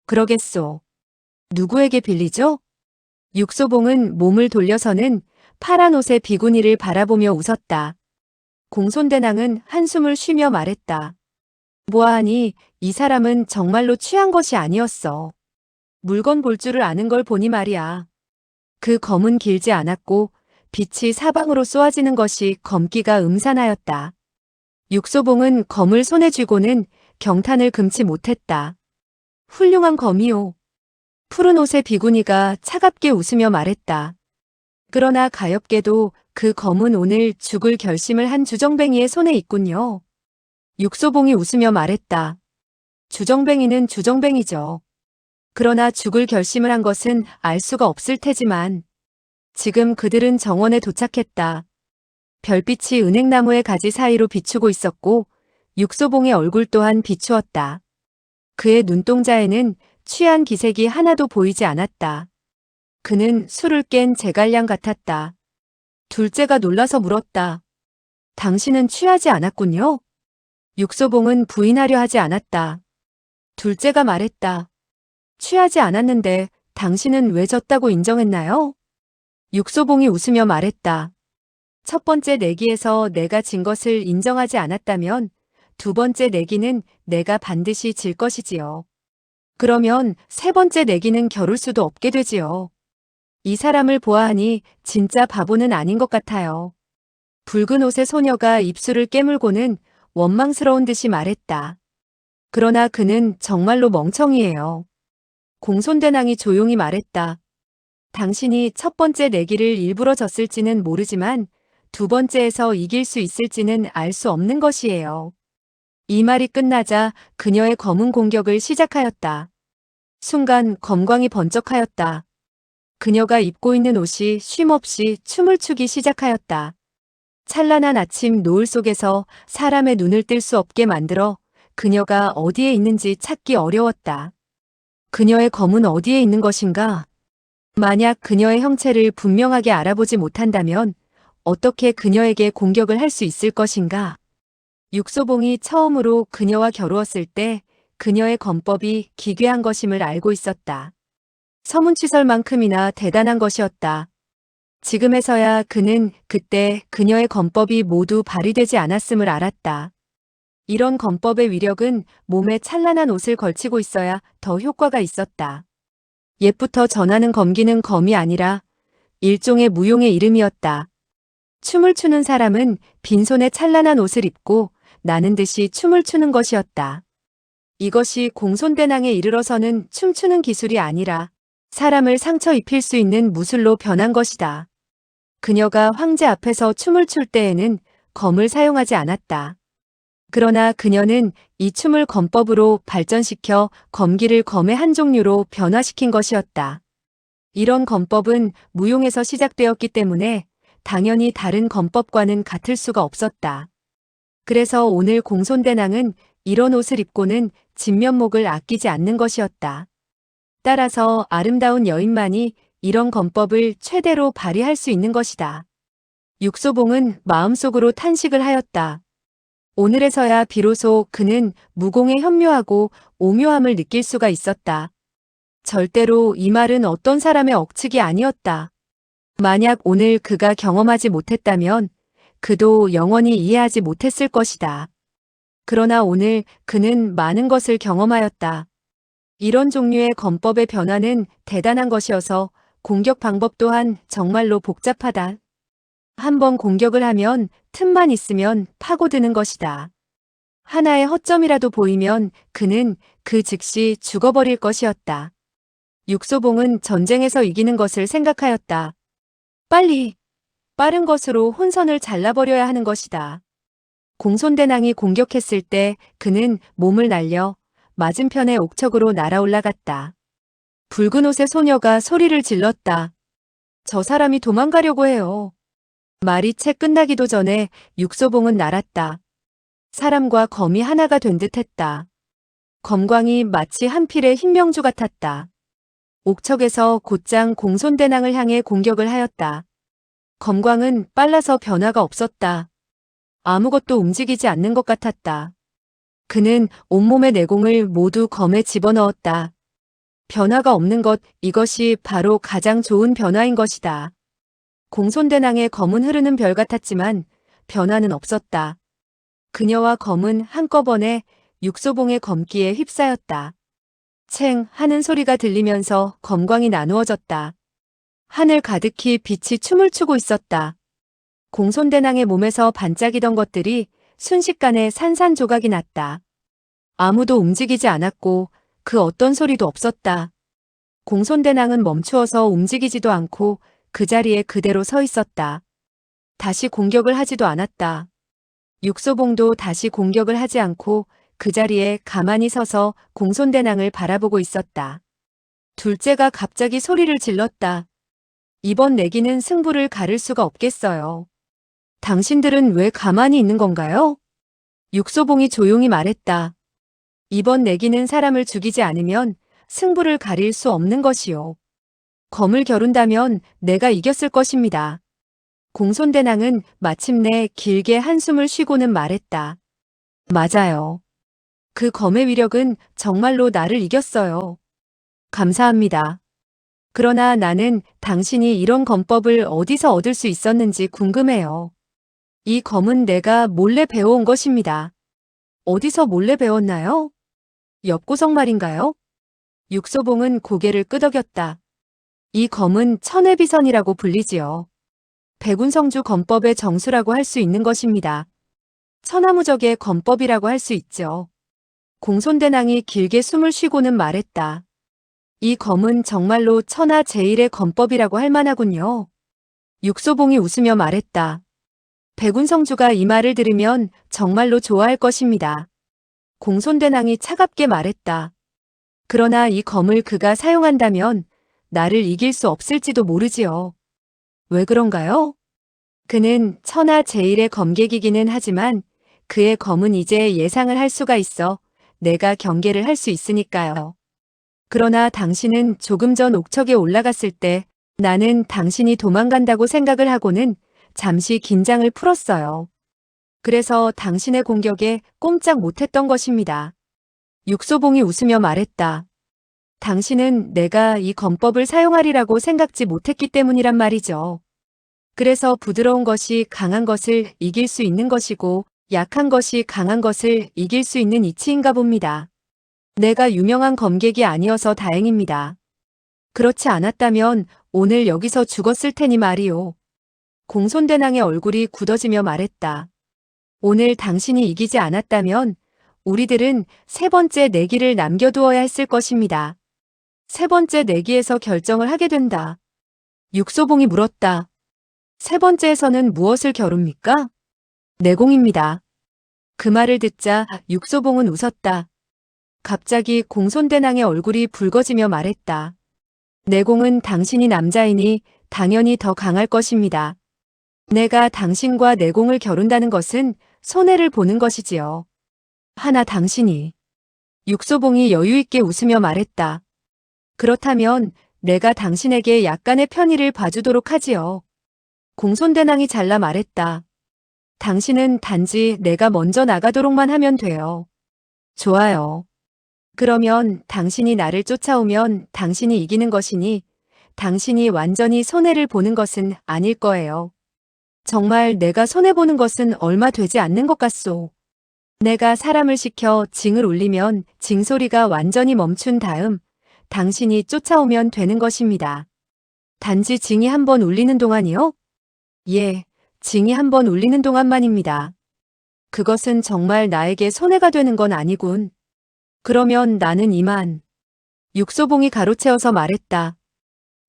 그러겠소. 누구에게 빌리죠? 육소봉은 몸을 돌려서는 파란 옷의 비구니를 바라보며 웃었다. 공손대낭은 한숨을 쉬며 말했다. 보아하니 이 사람은 정말로 취한 것이 아니었어. 물건 볼 줄을 아는 걸 보니 말이야. 그 검은 길지 않았고 빛이 사방으로 쏘아지는 것이 검기가 음산하였다. 육소봉은 검을 손에 쥐고는 경탄을 금치 못했다. 훌륭한 검이요. 푸른 옷의 비구니가 차갑게 웃으며 말했다. 그러나 가엾게도 그 검은 오늘 죽을 결심을 한 주정뱅이의 손에 있군요. 육소봉이 웃으며 말했다. 주정뱅이는 주정뱅이죠. 그러나 죽을 결심을 한 것은 알 수가 없을 테지만 지금 그들은 정원에 도착했다. 별빛이 은행나무의 가지 사이로 비추고 있었고 육소봉의 얼굴 또한 비추었다. 그의 눈동자에는 취한 기색이 하나도 보이지 않았다. 그는 술을 깬 제갈량 같았다. 둘째가 놀라서 물었다. 당신은 취하지 않았군요? 육소봉은 부인하려 하지 않았다. 둘째가 말했다. 취하지 않았는데 당신은 왜 졌다고 인정했나요? 육소봉이 웃으며 말했다. 첫 번째 내기에서 내가 진 것을 인정하지 않았다면 두 번째 내기는 내가 반드시 질 것이지요. 그러면 세 번째 내기는 겨룰 수도 없게 되지요. 이 사람을 보아하니 진짜 바보는 아닌 것 같아요. 붉은 옷의 소녀가 입술을 깨물고는 원망스러운 듯이 말했다. 그러나 그는 정말로 멍청이에요. 공손대낭이 조용히 말했다. 당신이 첫 번째 내기를 일부러 졌을지는 모르지만 두 번째에서 이길 수 있을지는 알 수 없는 것이에요. 이 말이 끝나자 그녀의 검은 공격을 시작하였다. 순간 검광이 번쩍하였다. 그녀가 입고 있는 옷이 쉼없이 춤을 추기 시작하였다. 찬란한 아침 노을 속에서 사람의 눈을 뜰 수 없게 만들어 그녀가 어디에 있는지 찾기 어려웠다. 그녀의 검은 어디에 있는 것인가? 만약 그녀의 형체를 분명하게 알아보지 못한다면 어떻게 그녀에게 공격을 할 수 있을 것인가? 육소봉이 처음으로 그녀와 겨루었을 때 그녀의 검법이 기괴한 것임을 알고 있었다. 서문치설만큼이나 대단한 것이었다. 지금에서야 그는 그때 그녀의 검법이 모두 발휘되지 않았음을 알았다. 이런 검법의 위력은 몸에 찬란한 옷을 걸치고 있어야 더 효과가 있었다. 옛부터 전하는 검기는 검이 아니라 일종의 무용의 이름이었다. 춤을 추는 사람은 빈손에 찬란한 옷을 입고 나는 듯이 춤을 추는 것이었다. 이것이 공손대낭에 이르러서는 춤추는 기술이 아니라 사람을 상처 입힐 수 있는 무술로 변한 것이다. 그녀가 황제 앞에서 춤을 출 때에는 검을 사용하지 않았다. 그러나 그녀는 이 춤을 검법으로 발전시켜 검기를 검의 한 종류로 변화시킨 것이었다. 이런 검법은 무용에서 시작되었기 때문에 당연히 다른 검법과는 같을 수가 없었다. 그래서 오늘 공손대낭은 이런 옷을 입고는 진면목을 아끼지 않는 것이었다. 따라서 아름다운 여인만이 이런 검법을 최대로 발휘할 수 있는 것이다. 육소봉은 마음속으로 탄식을 하였다. 오늘에서야 비로소 그는 무공의 현묘하고 오묘함을 느낄 수가 있었다. 절대로 이 말은 어떤 사람의 억측이 아니었다. 만약 오늘 그가 경험하지 못했다면 그도 영원히 이해하지 못했을 것이다. 그러나 오늘 그는 많은 것을 경험하였다. 이런 종류의 검법의 변화는 대단한 것이어서 공격 방법 또한 정말로 복잡하다. 한번 공격을 하면 틈만 있으면 파고드는 것이다. 하나의 허점이라도 보이면 그는 그 즉시 죽어버릴 것이었다. 육소봉은 전쟁에서 이기는 것을 생각하였다. 빨리, 빠른 것으로 혼선을 잘라버려야 하는 것이다. 공손대낭이 공격했을 때 그는 몸을 날려 맞은편의 옥척으로 날아 올라갔다. 붉은 옷의 소녀가 소리를 질렀다. 저 사람이 도망가려고 해요. 말이 채 끝나기도 전에 육소봉은 날았다. 사람과 검이 하나가 된 듯했다. 검광이 마치 한 필의 흰명주 같았다. 옥척에서 곧장 공손대낭을 향해 공격을 하였다. 검광은 빨라서 변화가 없었다. 아무것도 움직이지 않는 것 같았다. 그는 온몸의 내공을 모두 검에 집어넣었다. 변화가 없는 것, 이것이 바로 가장 좋은 변화인 것이다. 공손대낭의 검은 흐르는 별 같았지만 변화는 없었다. 그녀와 검은 한꺼번에 육소봉의 검기에 휩싸였다. 챙 하는 소리가 들리면서 검광이 나누어졌다. 하늘 가득히 빛이 춤을 추고 있었다. 공손대낭의 몸에서 반짝이던 것들이 순식간에 산산조각이 났다. 아무도 움직이지 않았고 그 어떤 소리도 없었다. 공손대낭은 멈추어서 움직이지도 않고 그 자리에 그대로 서 있었다. 다시 공격을 하지도 않았다. 육소봉도 다시 공격을 하지 않고 그 자리에 가만히 서서 공손대낭을 바라보고 있었다. 둘째가 갑자기 소리를 질렀다. 이번 내기는 승부를 가를 수가 없겠어요. 당신들은 왜 가만히 있는 건가요? 육소봉이 조용히 말했다. 이번 내기는 사람을 죽이지 않으면 승부를 가릴 수 없는 것이요. 검을 겨룬다면 내가 이겼을 것입니다. 공손대낭은 마침내 길게 한숨을 쉬고는 말했다. 맞아요. 그 검의 위력은 정말로 나를 이겼어요. 감사합니다. 그러나 나는 당신이 이런 검법을 어디서 얻을 수 있었는지 궁금해요. 이 검은 내가 몰래 배워온 것입니다. 어디서 몰래 배웠나요? 엽고성 말인가요? 육소봉은 고개를 끄덕였다. 이 검은 천회비선이라고 불리지요. 백운성주 검법의 정수라고 할 수 있는 것입니다. 천하무적의 검법이라고 할 수 있죠. 공손대낭이 길게 숨을 쉬고는 말했다. 이 검은 정말로 천하 제일의 검법이라고 할 만하군요. 육소봉이 웃으며 말했다. 백운성주가 이 말을 들으면 정말로 좋아할 것입니다. 공손대낭이 차갑게 말했다. 그러나 이 검을 그가 사용한다면 나를 이길 수 없을지도 모르지요. 왜 그런가요? 그는 천하 제일의 검객이기는 하지만 그의 검은 이제 예상을 할 수가 있어 내가 경계를 할 수 있으니까요. 그러나 당신은 조금 전 옥척에 올라갔을 때 나는 당신이 도망간다고 생각을 하고는 잠시 긴장을 풀었어요. 그래서 당신의 공격에 꼼짝 못했던 것입니다. 육소봉이 웃으며 말했다. 당신은 내가 이 검법을 사용하리라고 생각지 못했기 때문이란 말이죠. 그래서 부드러운 것이 강한 것을 이길 수 있는 것이고 약한 것이 강한 것을 이길 수 있는 이치인가 봅니다. 내가 유명한 검객이 아니어서 다행입니다. 그렇지 않았다면 오늘 여기서 죽었을 테니 말이오. 공손대낭의 얼굴이 굳어지며 말했다. 오늘 당신이 이기지 않았다면 우리들은 세 번째 내기를 남겨두어야 했을 것입니다. 세 번째 내기에서 결정을 하게 된다. 육소봉이 물었다. 세 번째에서는 무엇을 겨룹니까? 내공입니다. 그 말을 듣자 육소봉은 웃었다. 갑자기 공손대낭의 얼굴이 붉어지며 말했다. 내공은 당신이 남자이니 당연히 더 강할 것입니다. 내가 당신과 내공을 겨룬다는 것은 손해를 보는 것이지요. 하나 당신이. 육소봉이 여유있게 웃으며 말했다. 그렇다면 내가 당신에게 약간의 편의를 봐주도록 하지요. 공손대낭이 잘라 말했다. 당신은 단지 내가 먼저 나가도록만 하면 돼요. 좋아요. 그러면 당신이 나를 쫓아오면 당신이 이기는 것이니 당신이 완전히 손해를 보는 것은 아닐 거예요. 정말 내가 손해보는 것은 얼마 되지 않는 것 같소. 내가 사람을 시켜 징을 울리면 징소리가 완전히 멈춘 다음 당신이 쫓아오면 되는 것입니다. 단지 징이 한 번 울리는 동안이요? 예, 징이 한 번 울리는 동안만입니다. 그것은 정말 나에게 손해가 되는 건 아니군. 그러면 나는 이만. 육소봉이 가로채어서 말했다.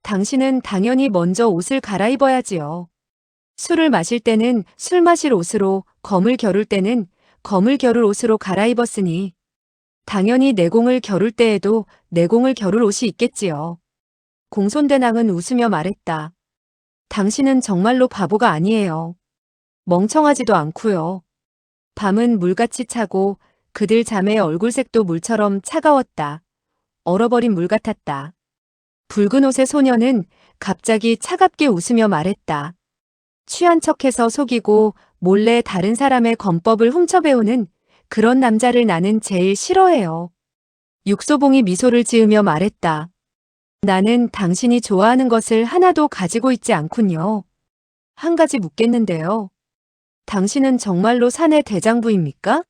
당신은 당연히 먼저 옷을 갈아입어야지요. 술을 마실 때는 술 마실 옷으로, 검을 겨룰 때는 검을 겨룰 옷으로 갈아입었으니 당연히 내공을 겨룰 때에도 내공을 겨룰 옷이 있겠지요. 공손대낭은 웃으며 말했다. 당신은 정말로 바보가 아니에요. 멍청하지도 않고요. 밤은 물같이 차고 그들 자매의 얼굴색도 물처럼 차가웠다. 얼어버린 물 같았다. 붉은 옷의 소녀는 갑자기 차갑게 웃으며 말했다. 취한 척해서 속이고 몰래 다른 사람의 권법을 훔쳐배우는 그런 남자를 나는 제일 싫어해요. 육소봉이 미소를 지으며 말했다. 나는 당신이 좋아하는 것을 하나도 가지고 있지 않군요. 한 가지 묻겠는데요. 당신은 정말로 사내 대장부입니까?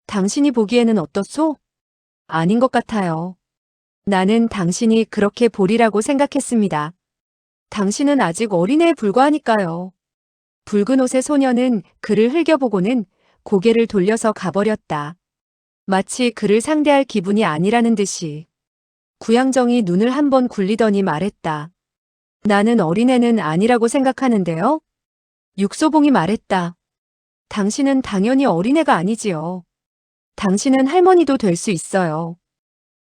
당신이 보기에는 어떻소? 아닌 것 같아요. 나는 당신이 그렇게 보리라고 생각했습니다. 당신은 아직 어린애에 불과하니까요. 붉은 옷의 소녀는 그를 흘겨보고는 고개를 돌려서 가버렸다. 마치 그를 상대할 기분이 아니라는 듯이. 구양정이 눈을 한번 굴리더니 말했다. 나는 어린애는 아니라고 생각하는데요. 육소봉이 말했다. 당신은 당연히 어린애가 아니지요. 당신은 할머니도 될 수 있어요.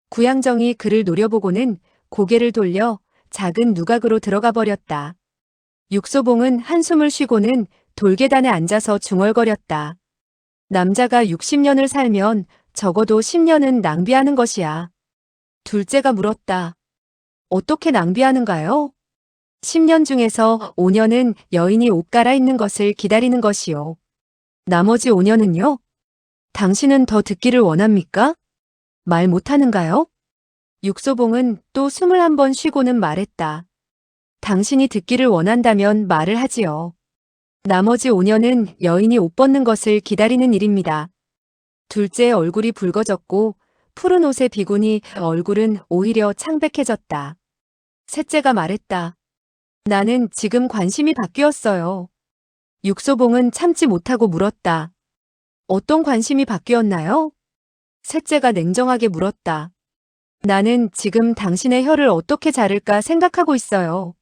구양정이 그를 노려보고는 고개를 돌려 작은 누각으로 들어가 버렸다. 육소봉은 한숨을 쉬고는 돌계단에 앉아서 중얼거렸다. 남자가 60년을 살면 적어도 10년은 낭비하는 것이야. 둘째가 물었다. 어떻게 낭비하는가요? 10년 중에서 5년은 여인이 옷 갈아입는 것을 기다리는 것이요. 나머지 5년은요? 당신은 더 듣기를 원합니까? 말 못하는가요? 육소봉은 또 숨을 한 번 쉬고는 말했다. 당신이 듣기를 원한다면 말을 하지요. 나머지 5년은 여인이 옷 벗는 것을 기다리는 일입니다. 둘째의 얼굴이 붉어졌고 푸른 옷의 비구니 얼굴은 오히려 창백해졌다. 셋째가 말했다. 나는 지금 관심이 바뀌었어요. 육소봉은 참지 못하고 물었다. 어떤 관심이 바뀌었나요? 셋째가 냉정하게 물었다. 나는 지금 당신의 혀를 어떻게 자를까 생각하고 있어요.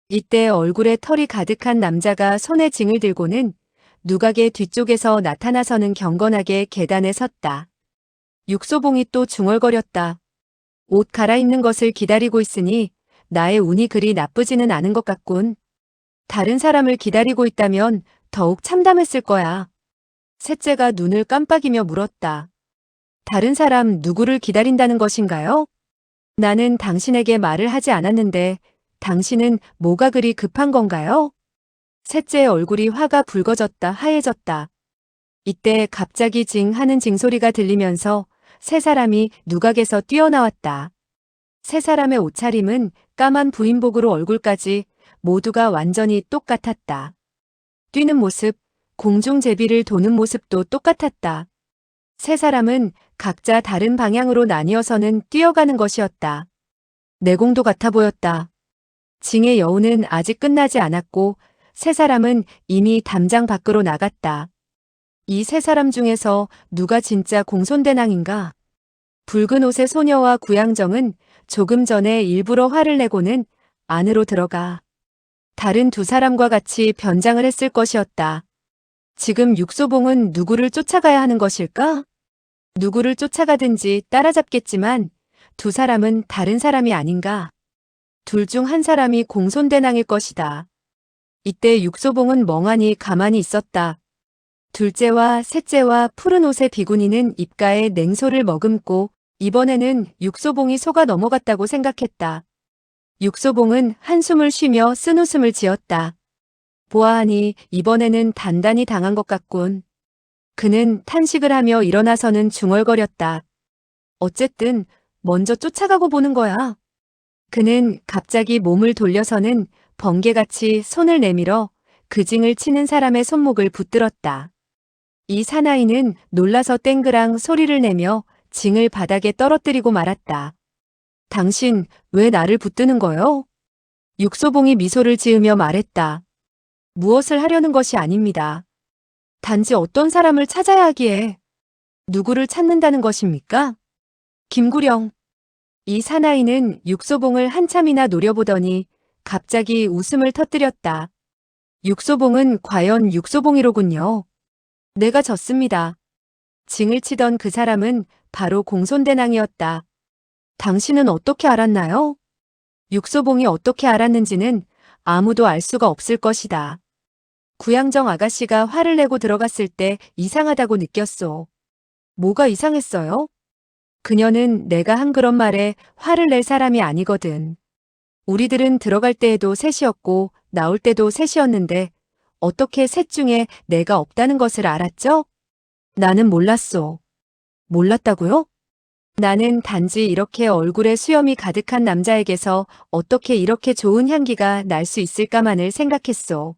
이때 얼굴에 털이 가득한 남자가 손에 징을 들고는 누각의 뒤쪽에서 나타나서는 경건하게 계단에 섰다. 육소봉이 또 중얼거렸다. 옷 갈아입는 것을 기다리고 있으니 나의 운이 그리 나쁘지는 않은 것 같군. 다른 사람을 기다리고 있다면 더욱 참담했을 거야. 셋째가 눈을 깜빡이며 물었다. 다른 사람 누구를 기다린다는 것인가요? 나는 당신에게 말을 하지 않았는데 당신은 뭐가 그리 급한 건가요? 셋째의 얼굴이 화가 붉어졌다 하얘졌다. 이때 갑자기 징 하는 징소리가 들리면서 세 사람이 누각에서 뛰어나왔다. 세 사람의 옷차림은 까만 부인복으로 얼굴까지 모두가 완전히 똑같았다. 뛰는 모습, 공중제비를 도는 모습도 똑같았다. 세 사람은 각자 다른 방향으로 나뉘어서는 뛰어가는 것이었다. 내공도 같아 보였다. 징의 여우는 아직 끝나지 않았고 세 사람은 이미 담장 밖으로 나갔다. 이 세 사람 중에서 누가 진짜 공손대낭인가? 붉은 옷의 소녀와 구양정은 조금 전에 일부러 화를 내고는 안으로 들어가 다른 두 사람과 같이 변장을 했을 것이었다. 지금 육소봉은 누구를 쫓아가야 하는 것일까? 누구를 쫓아가든지 따라잡겠지만 두 사람은 다른 사람이 아닌가? 둘 중 한 사람이 공손대낭일 것이다. 이때 육소봉은 멍하니 가만히 있었다. 둘째와 셋째와 푸른 옷의 비구니는 입가에 냉소를 머금고 이번에는 육소봉이 속아 넘어갔다고 생각했다. 육소봉은 한숨을 쉬며 쓴웃음을 지었다. 보아하니 이번에는 단단히 당한 것 같군. 그는 탄식을 하며 일어나서는 중얼거렸다. 어쨌든 먼저 쫓아가고 보는 거야. 그는 갑자기 몸을 돌려서는 번개같이 손을 내밀어 그징을 치는 사람의 손목을 붙들었다. 이 사나이는 놀라서 땡그랑 소리를 내며 징을 바닥에 떨어뜨리고 말았다. 당신 왜 나를 붙드는 거요? 육소봉이 미소를 지으며 말했다. 무엇을 하려는 것이 아닙니다. 단지 어떤 사람을 찾아야 하기에 누구를 찾는다는 것입니까? 김구령. 이 사나이는 육소봉을 한참이나 노려보더니 갑자기 웃음을 터뜨렸다. 육소봉은 과연 육소봉이로군요. 내가 졌습니다. 징을 치던 그 사람은 바로 공손대낭이었다. 당신은 어떻게 알았나요? 육소봉이 어떻게 알았는지는 아무도 알 수가 없을 것이다. 구양정 아가씨가 화를 내고 들어갔을 때 이상하다고 느꼈소. 뭐가 이상했어요? 그녀는 내가 한 그런 말에 화를 낼 사람이 아니거든. 우리들은 들어갈 때에도 셋이었고 나올 때도 셋이었는데 어떻게 셋 중에 내가 없다는 것을 알았죠? 나는 몰랐소. 몰랐다고요? 나는 단지 이렇게 얼굴에 수염이 가득한 남자에게서 어떻게 이렇게 좋은 향기가 날 수 있을까만을 생각했소.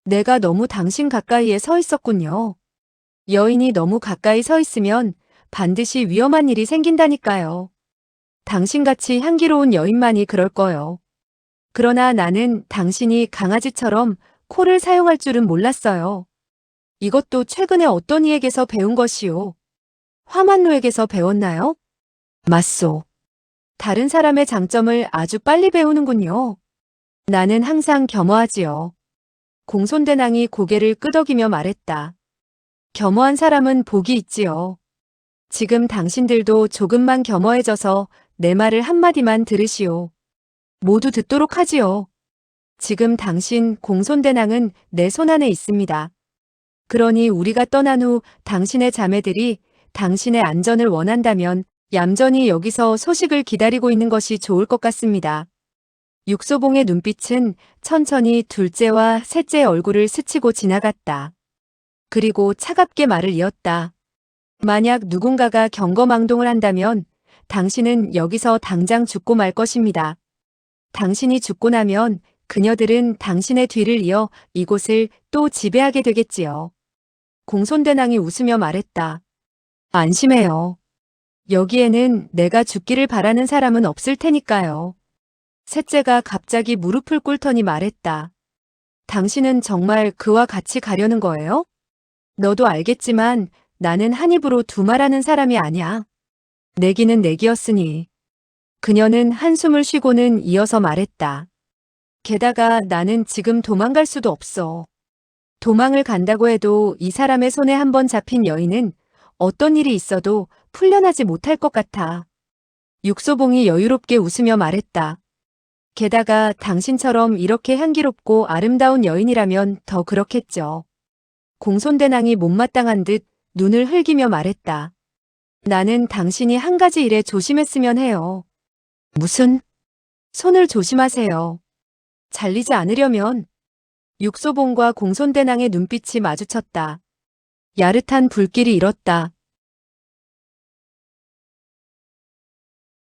내가 너무 당신 가까이에 서 있었군요. 여인이 너무 가까이 서 있으면 반드시 위험한 일이 생긴다니까요. 당신같이 향기로운 여인만이 그럴 거요. 그러나 나는 당신이 강아지처럼 코를 사용할 줄은 몰랐어요. 이것도 최근에 어떤 이에게서 배운 것이요. 화만노에게서 배웠나요? 맞소. 다른 사람의 장점을 아주 빨리 배우는군요. 나는 항상 겸허하지요. 공손대낭이 고개를 끄덕이며 말했다. 겸허한 사람은 복이 있지요. 지금 당신들도 조금만 겸허해져서 내 말을 한마디만 들으시오. 모두 듣도록 하지요. 지금 당신 공손대낭은 내 손안에 있습니다. 그러니 우리가 떠난 후 당신의 자매들이 당신의 안전을 원한다면 얌전히 여기서 소식을 기다리고 있는 것이 좋을 것 같습니다. 육소봉의 눈빛은 천천히 둘째와 셋째의 얼굴을 스치고 지나갔다. 그리고 차갑게 말을 이었다. 만약 누군가가 경거망동을 한다면 당신은 여기서 당장 죽고 말 것입니다. 당신이 죽고 나면 그녀들은 당신의 뒤를 이어 이곳을 또 지배하게 되겠지요. 공손대낭이 웃으며 말했다. 안심해요. 여기에는 내가 죽기를 바라는 사람은 없을 테니까요. 셋째가 갑자기 무릎을 꿇더니 말했다. 당신은 정말 그와 같이 가려는 거예요? 너도 알겠지만 나는 한 입으로 두 말하는 사람이 아니야. 내기는 내기였으니. 그녀는 한숨을 쉬고는 이어서 말했다. 게다가 나는 지금 도망갈 수도 없어. 도망을 간다고 해도 이 사람의 손에 한번 잡힌 여인은 어떤 일이 있어도 풀려나지 못할 것 같아. 육소봉이 여유롭게 웃으며 말했다. 게다가 당신처럼 이렇게 향기롭고 아름다운 여인이라면 더 그렇겠죠. 공손대낭이 못마땅한 듯 눈을 흘기며 말했다. 나는 당신이 한 가지 일에 조심했으면 해요. 무슨? 손을 조심하세요. 잘리지 않으려면. 육소봉과 공손대낭의 눈빛이 마주쳤다. 야릇한 불길이 일었다.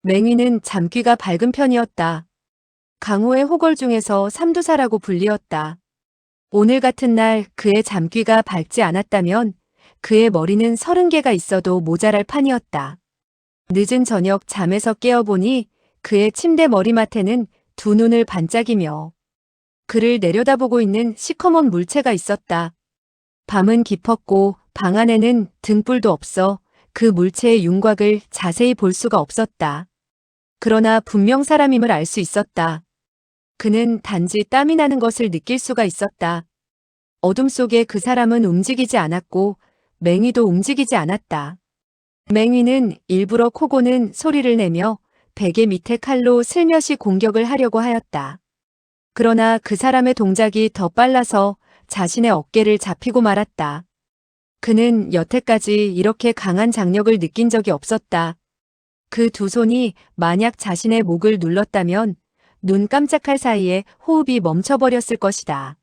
맹위는 잠귀가 밝은 편이었다. 강호의 호걸 중에서 삼두사라고 불리었다. 오늘 같은 날 그의 잠귀가 밝지 않았다면 그의 머리는 30개가 있어도 모자랄 판이었다. 늦은 저녁 잠에서 깨어보니 그의 침대 머리맡에는 두 눈을 반짝이며 그를 내려다보고 있는 시커먼 물체가 있었다. 밤은 깊었고 방 안에는 등불도 없어 그 물체의 윤곽을 자세히 볼 수가 없었다. 그러나 분명 사람임을 알 수 있었다. 그는 단지 땀이 나는 것을 느낄 수가 있었다. 어둠 속에 그 사람은 움직이지 않았고 맹위도 움직이지 않았다. 맹위는 일부러 코 고는 소리를 내며 베개 밑에 칼로 슬며시 공격을 하려고 하였다. 그러나 그 사람의 동작이 더 빨라서 자신의 어깨를 잡히고 말았다. 그는 여태까지 이렇게 강한 장력을 느낀 적이 없었다. 그 두 손이 만약 자신의 목을 눌렀다면 눈 깜짝할 사이에 호흡이 멈춰버렸을 것이다.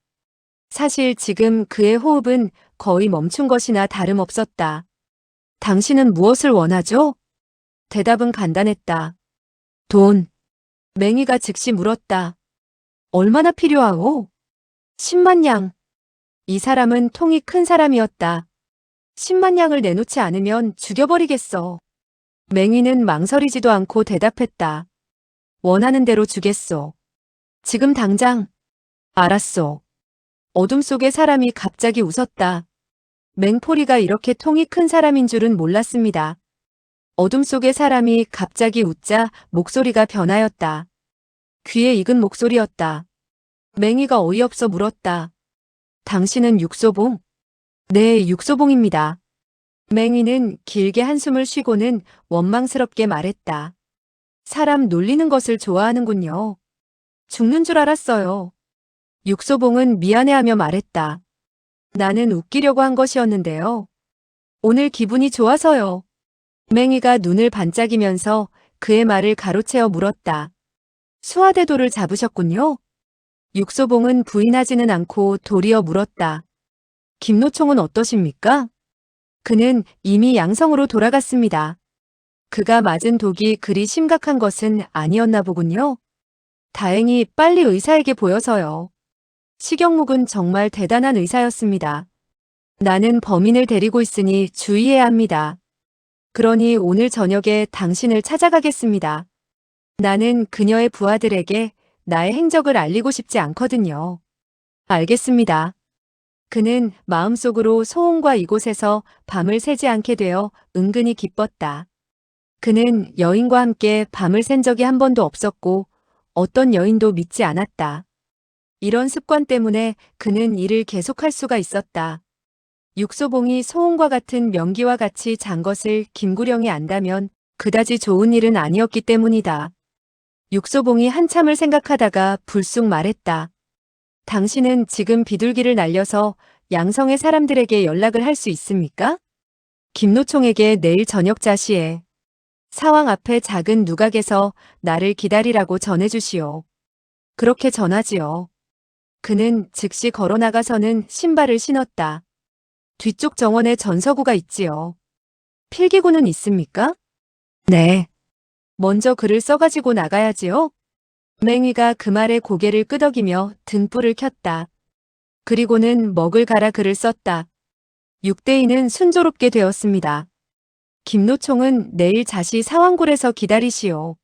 사실 지금 그의 호흡은 거의 멈춘 것이나 다름없었다. 당신은 무엇을 원하죠? 대답은 간단했다. 돈. 맹이가 즉시 물었다. 얼마나 필요하오? 10만 양. 이 사람은 통이 큰 사람이었다. 10만 양을 내놓지 않으면 죽여버리겠어. 맹이는 망설이지도 않고 대답했다. 원하는 대로 주겠소. 지금 당장. 알았소. 어둠 속의 사람이 갑자기 웃었다. 맹포리가 이렇게 통이 큰 사람인 줄은 몰랐습니다. 어둠 속의 사람이 갑자기 웃자 목소리가 변하였다. 귀에 익은 목소리였다. 맹이가 어이없어 물었다. 당신은 육소봉? 네, 육소봉입니다. 맹이는 길게 한숨을 쉬고는 원망스럽게 말했다. 사람 놀리는 것을 좋아하는군요. 죽는 줄 알았어요. 육소봉은 미안해하며 말했다. 나는 웃기려고 한 것이었는데요. 오늘 기분이 좋아서요. 맹이가 눈을 반짝이면서 그의 말을 가로채어 물었다. 수하대도를 잡으셨군요. 육소봉은 부인하지는 않고 도리어 물었다. 김노총은 어떠십니까? 그는 이미 양성으로 돌아갔습니다. 그가 맞은 독이 그리 심각한 것은 아니었나 보군요. 다행히 빨리 의사에게 보여서요. 식영묵은 정말 대단한 의사였습니다. 나는 범인을 데리고 있으니 주의해야 합니다. 그러니 오늘 저녁에 당신을 찾아가겠습니다. 나는 그녀의 부하들에게 나의 행적을 알리고 싶지 않거든요. 알겠습니다. 그는 마음속으로 소홍과 이곳에서 밤을 새지 않게 되어 은근히 기뻤다. 그는 여인과 함께 밤을 샌 적이 한 번도 없었고 어떤 여인도 믿지 않았다. 이런 습관 때문에 그는 일을 계속할 수가 있었다. 육소봉이 소홍과 같은 명기와 같이 잔 것을 김구령이 안다면 그다지 좋은 일은 아니었기 때문이다. 육소봉이 한참을 생각하다가 불쑥 말했다. 당신은 지금 비둘기를 날려서 양성의 사람들에게 연락을 할 수 있습니까? 김노총에게 내일 저녁 자시에 사왕 앞에 작은 누각에서 나를 기다리라고 전해주시오. 그렇게 전하지요. 그는 즉시 걸어나가서는 신발을 신었다. 뒤쪽 정원에 전서구가 있지요. 필기구는 있습니까? 네. 먼저 글을 써가지고 나가야지요. 맹이가 그 말에 고개를 끄덕이며 등불을 켰다. 그리고는 먹을 갈아 글을 썼다. 6대인은 순조롭게 되었습니다. 김노총은 내일 자시 사왕굴에서 기다리시오.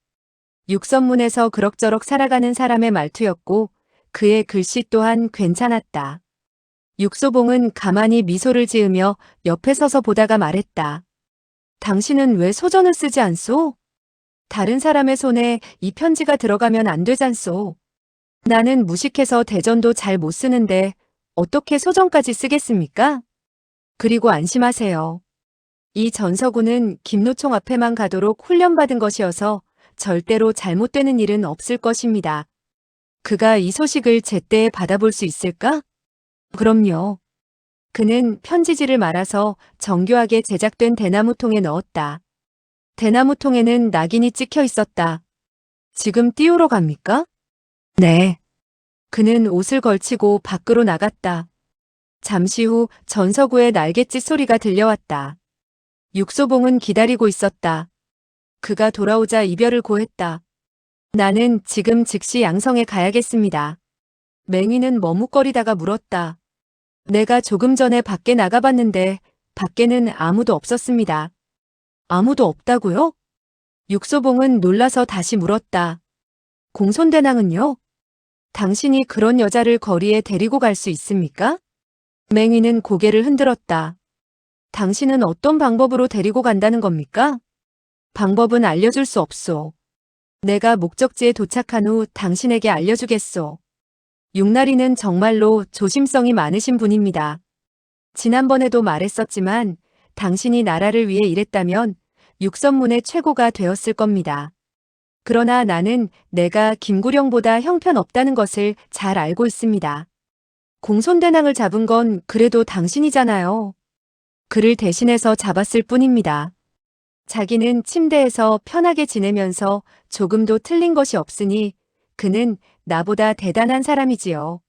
육선문에서 그럭저럭 살아가는 사람의 말투였고 그의 글씨 또한 괜찮았다. 육소봉은 가만히 미소를 지으며 옆에 서서 보다가 말했다. 당신은 왜 소전을 쓰지 않소? 다른 사람의 손에 이 편지가 들어가면 안 되잖소. 나는 무식해서 대전도 잘 못 쓰는데 어떻게 소전까지 쓰겠습니까? 그리고 안심하세요. 이 전서구는 김노총 앞에만 가도록 훈련받은 것이어서 절대로 잘못되는 일은 없을 것입니다. 그가 이 소식을 제때에 받아볼 수 있을까? 그럼요. 그는 편지지를 말아서 정교하게 제작된 대나무통에 넣었다. 대나무통에는 낙인이 찍혀 있었다. 지금 띄우러 갑니까? 네. 그는 옷을 걸치고 밖으로 나갔다. 잠시 후 전서구의 날갯짓 소리가 들려왔다. 육소봉은 기다리고 있었다. 그가 돌아오자 이별을 고했다. 나는 지금 즉시 양성에 가야겠습니다. 맹이는 머뭇거리다가 물었다. 내가 조금 전에 밖에 나가봤는데 밖에는 아무도 없었습니다. 아무도 없다고요? 육소봉은 놀라서 다시 물었다. 공손대낭은요? 당신이 그런 여자를 거리에 데리고 갈 수 있습니까? 맹이는 고개를 흔들었다. 당신은 어떤 방법으로 데리고 간다는 겁니까? 방법은 알려줄 수 없소. 내가 목적지에 도착한 후 당신에게 알려주겠소. 육나리는 정말로 조심성이 많으신 분입니다. 지난번에도 말했었지만 당신이 나라를 위해 일했다면 육선문의 최고가 되었을 겁니다. 그러나 나는 내가 김구령보다 형편없다는 것을 잘 알고 있습니다. 공손대낭을 잡은 건 그래도 당신이잖아요. 그를 대신해서 잡았을 뿐입니다. 자기는 침대에서 편하게 지내면서 조금도 틀린 것이 없으니 그는 나보다 대단한 사람이지요.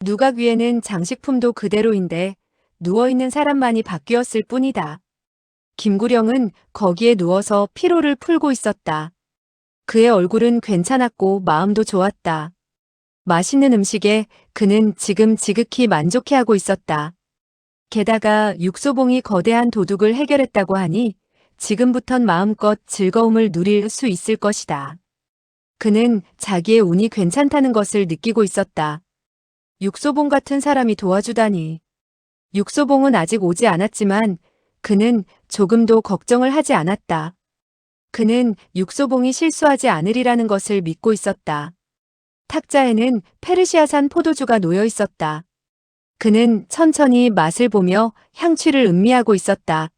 누각 위에는 장식품도 그대로인데 누워있는 사람만이 바뀌었을 뿐이다. 김구령은 거기에 누워서 피로를 풀고 있었다. 그의 얼굴은 괜찮았고 마음도 좋았다. 맛있는 음식에 그는 지금 지극히 만족해하고 있었다. 게다가 육소봉이 거대한 도둑을 해결했다고 하니 지금부턴 마음껏 즐거움을 누릴 수 있을 것이다. 그는 자기의 운이 괜찮다는 것을 느끼고 있었다. 육소봉 같은 사람이 도와주다니. 육소봉은 아직 오지 않았지만 그는 조금도 걱정을 하지 않았다. 그는 육소봉이 실수하지 않으리라는 것을 믿고 있었다. 탁자에는 페르시아산 포도주가 놓여 있었다. 그는 천천히 맛을 보며 향취를 음미하고 있었다.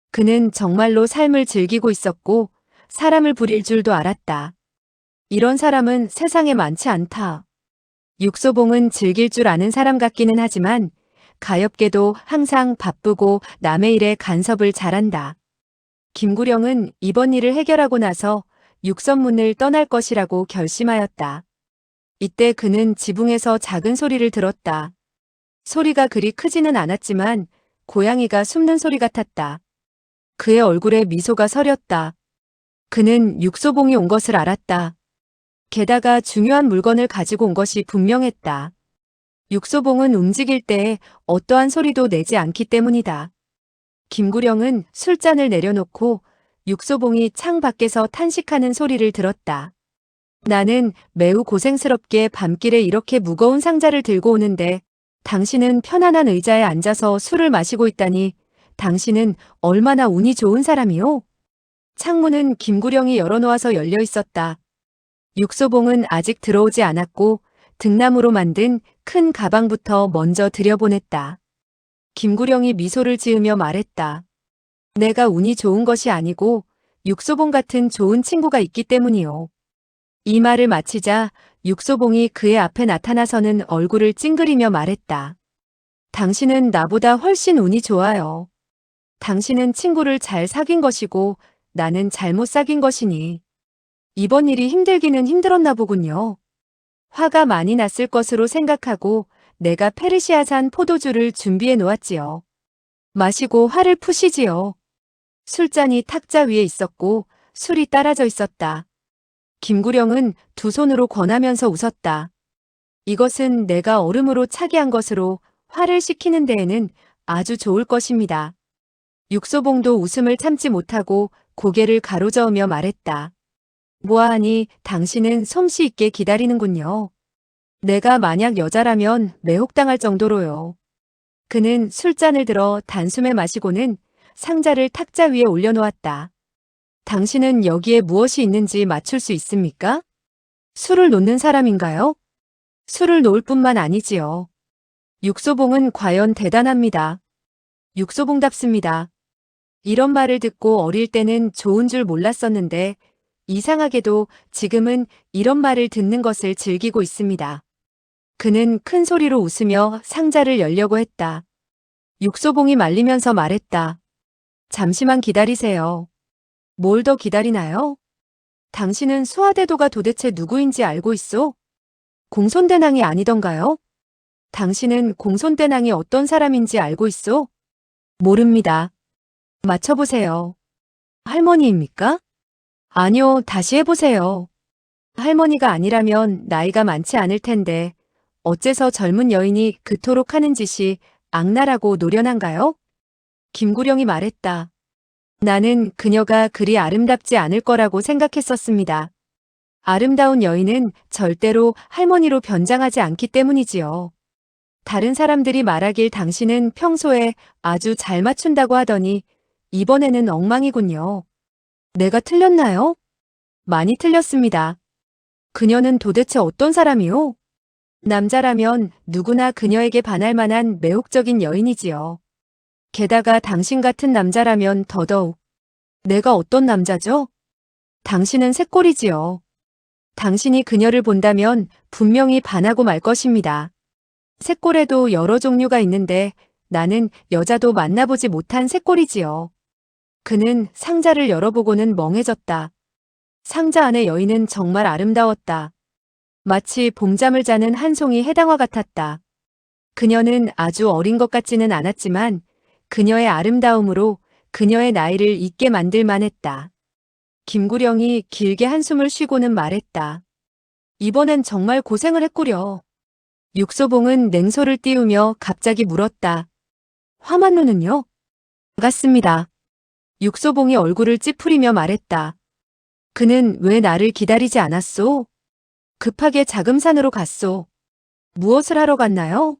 그는 정말로 삶을 즐기고 있었고 사람을 부릴 줄도 알았다. 이런 사람은 세상에 많지 않다. 육소봉은 즐길 줄 아는 사람 같기는 하지만 가엾게도 항상 바쁘고 남의 일에 간섭을 잘한다. 김구령은 이번 일을 해결하고 나서 육선문을 떠날 것이라고 결심하였다. 이때 그는 지붕에서 작은 소리를 들었다. 소리가 그리 크지는 않았지만 고양이가 숨는 소리 같았다. 그의 얼굴에 미소가 서렸다. 그는 육소봉이 온 것을 알았다. 게다가 중요한 물건을 가지고 온 것이 분명했다. 육소봉은 움직일 때 어떠한 소리도 내지 않기 때문이다. 김구령은 술잔을 내려놓고 육소봉이 창 밖에서 탄식하는 소리를 들었다. 나는 매우 고생스럽게 밤길에 이렇게 무거운 상자를 들고 오는데 당신은 편안한 의자에 앉아서 술을 마시고 있다니 당신은 얼마나 운이 좋은 사람이오? 창문은 김구령이 열어놓아서 열려 있었다. 육소봉은 아직 들어오지 않았고 등나무로 만든 큰 가방부터 먼저 들여보냈다. 김구령이 미소를 지으며 말했다. 내가 운이 좋은 것이 아니고 육소봉 같은 좋은 친구가 있기 때문이오. 이 말을 마치자 육소봉이 그의 앞에 나타나서는 얼굴을 찡그리며 말했다. 당신은 나보다 훨씬 운이 좋아요. 당신은 친구를 잘 사귄 것이고 나는 잘못 사귄 것이니 이번 일이 힘들기는 힘들었나 보군요. 화가 많이 났을 것으로 생각하고 내가 페르시아산 포도주를 준비해 놓았지요. 마시고 화를 푸시지요. 술잔이 탁자 위에 있었고 술이 따라져 있었다. 김구령은 두 손으로 권하면서 웃었다. 이것은 내가 얼음으로 차게 한 것으로 화를 식히는 데에는 아주 좋을 것입니다. 육소봉도 웃음을 참지 못하고 고개를 가로저으며 말했다. 보아하니 당신은 솜씨 있게 기다리는군요. 내가 만약 여자라면 매혹당할 정도로요. 그는 술잔을 들어 단숨에 마시고는 상자를 탁자 위에 올려놓았다. 당신은 여기에 무엇이 있는지 맞출 수 있습니까? 술을 놓는 사람인가요? 술을 놓을 뿐만 아니지요. 육소봉은 과연 대단합니다. 육소봉답습니다. 이런 말을 듣고 어릴 때는 좋은 줄 몰랐었는데 이상하게도 지금은 이런 말을 듣는 것을 즐기고 있습니다. 그는 큰 소리로 웃으며 상자를 열려고 했다. 육소봉이 말리면서 말했다. 잠시만 기다리세요. 뭘 더 기다리나요? 당신은 수하대도가 도대체 누구인지 알고 있소? 공손대왕이 아니던가요? 당신은 공손대왕이 어떤 사람인지 알고 있소? 모릅니다. 맞춰보세요. 할머니입니까? 아니요, 다시 해보세요. 할머니가 아니라면 나이가 많지 않을 텐데 어째서 젊은 여인이 그토록 하는 짓이 악랄하고 노련한가요? 김구령이 말했다. 나는 그녀가 그리 아름답지 않을 거라고 생각했었습니다. 아름다운 여인은 절대로 할머니로 변장하지 않기 때문이지요. 다른 사람들이 말하길 당신은 평소에 아주 잘 맞춘다고 하더니 이번에는 엉망이군요. 내가 틀렸나요? 많이 틀렸습니다. 그녀는 도대체 어떤 사람이요? 남자라면 누구나 그녀에게 반할 만한 매혹적인 여인이지요. 게다가 당신 같은 남자라면 더더욱. 내가 어떤 남자죠? 당신은 새꼴이지요. 당신이 그녀를 본다면 분명히 반하고 말 것입니다. 새꼴에도 여러 종류가 있는데 나는 여자도 만나보지 못한 새꼴이지요. 그는 상자를 열어보고는 멍해졌다. 상자 안의 여인은 정말 아름다웠다. 마치 봄잠을 자는 한 송이 해당화 같았다. 그녀는 아주 어린 것 같지는 않았지만 그녀의 아름다움으로 그녀의 나이를 잊게 만들 만했다. 김구령이 길게 한숨을 쉬고는 말했다. 이번엔 정말 고생을 했구려. 육소봉은 냉소를 띄우며 갑자기 물었다. 화만루는요? 반갑습니다. 육소봉이 얼굴을 찌푸리며 말했다. 그는 왜 나를 기다리지 않았소? 급하게 자금산으로 갔소. 무엇을 하러 갔나요?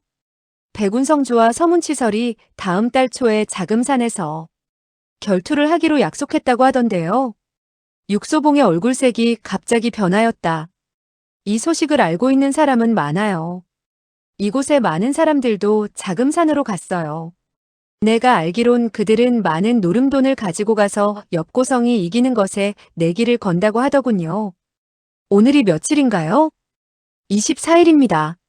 백운성주와 서문치설이 다음 달 초에 자금산에서 결투를 하기로 약속했다고 하던데요. 육소봉의 얼굴색이 갑자기 변하였다. 이 소식을 알고 있는 사람은 많아요. 이곳에 많은 사람들도 자금산으로 갔어요. 내가 알기론 그들은 많은 노름돈을 가지고 가서 엽고성이 이기는 것에 내기를 건다고 하더군요. 오늘이 며칠인가요? 24일입니다.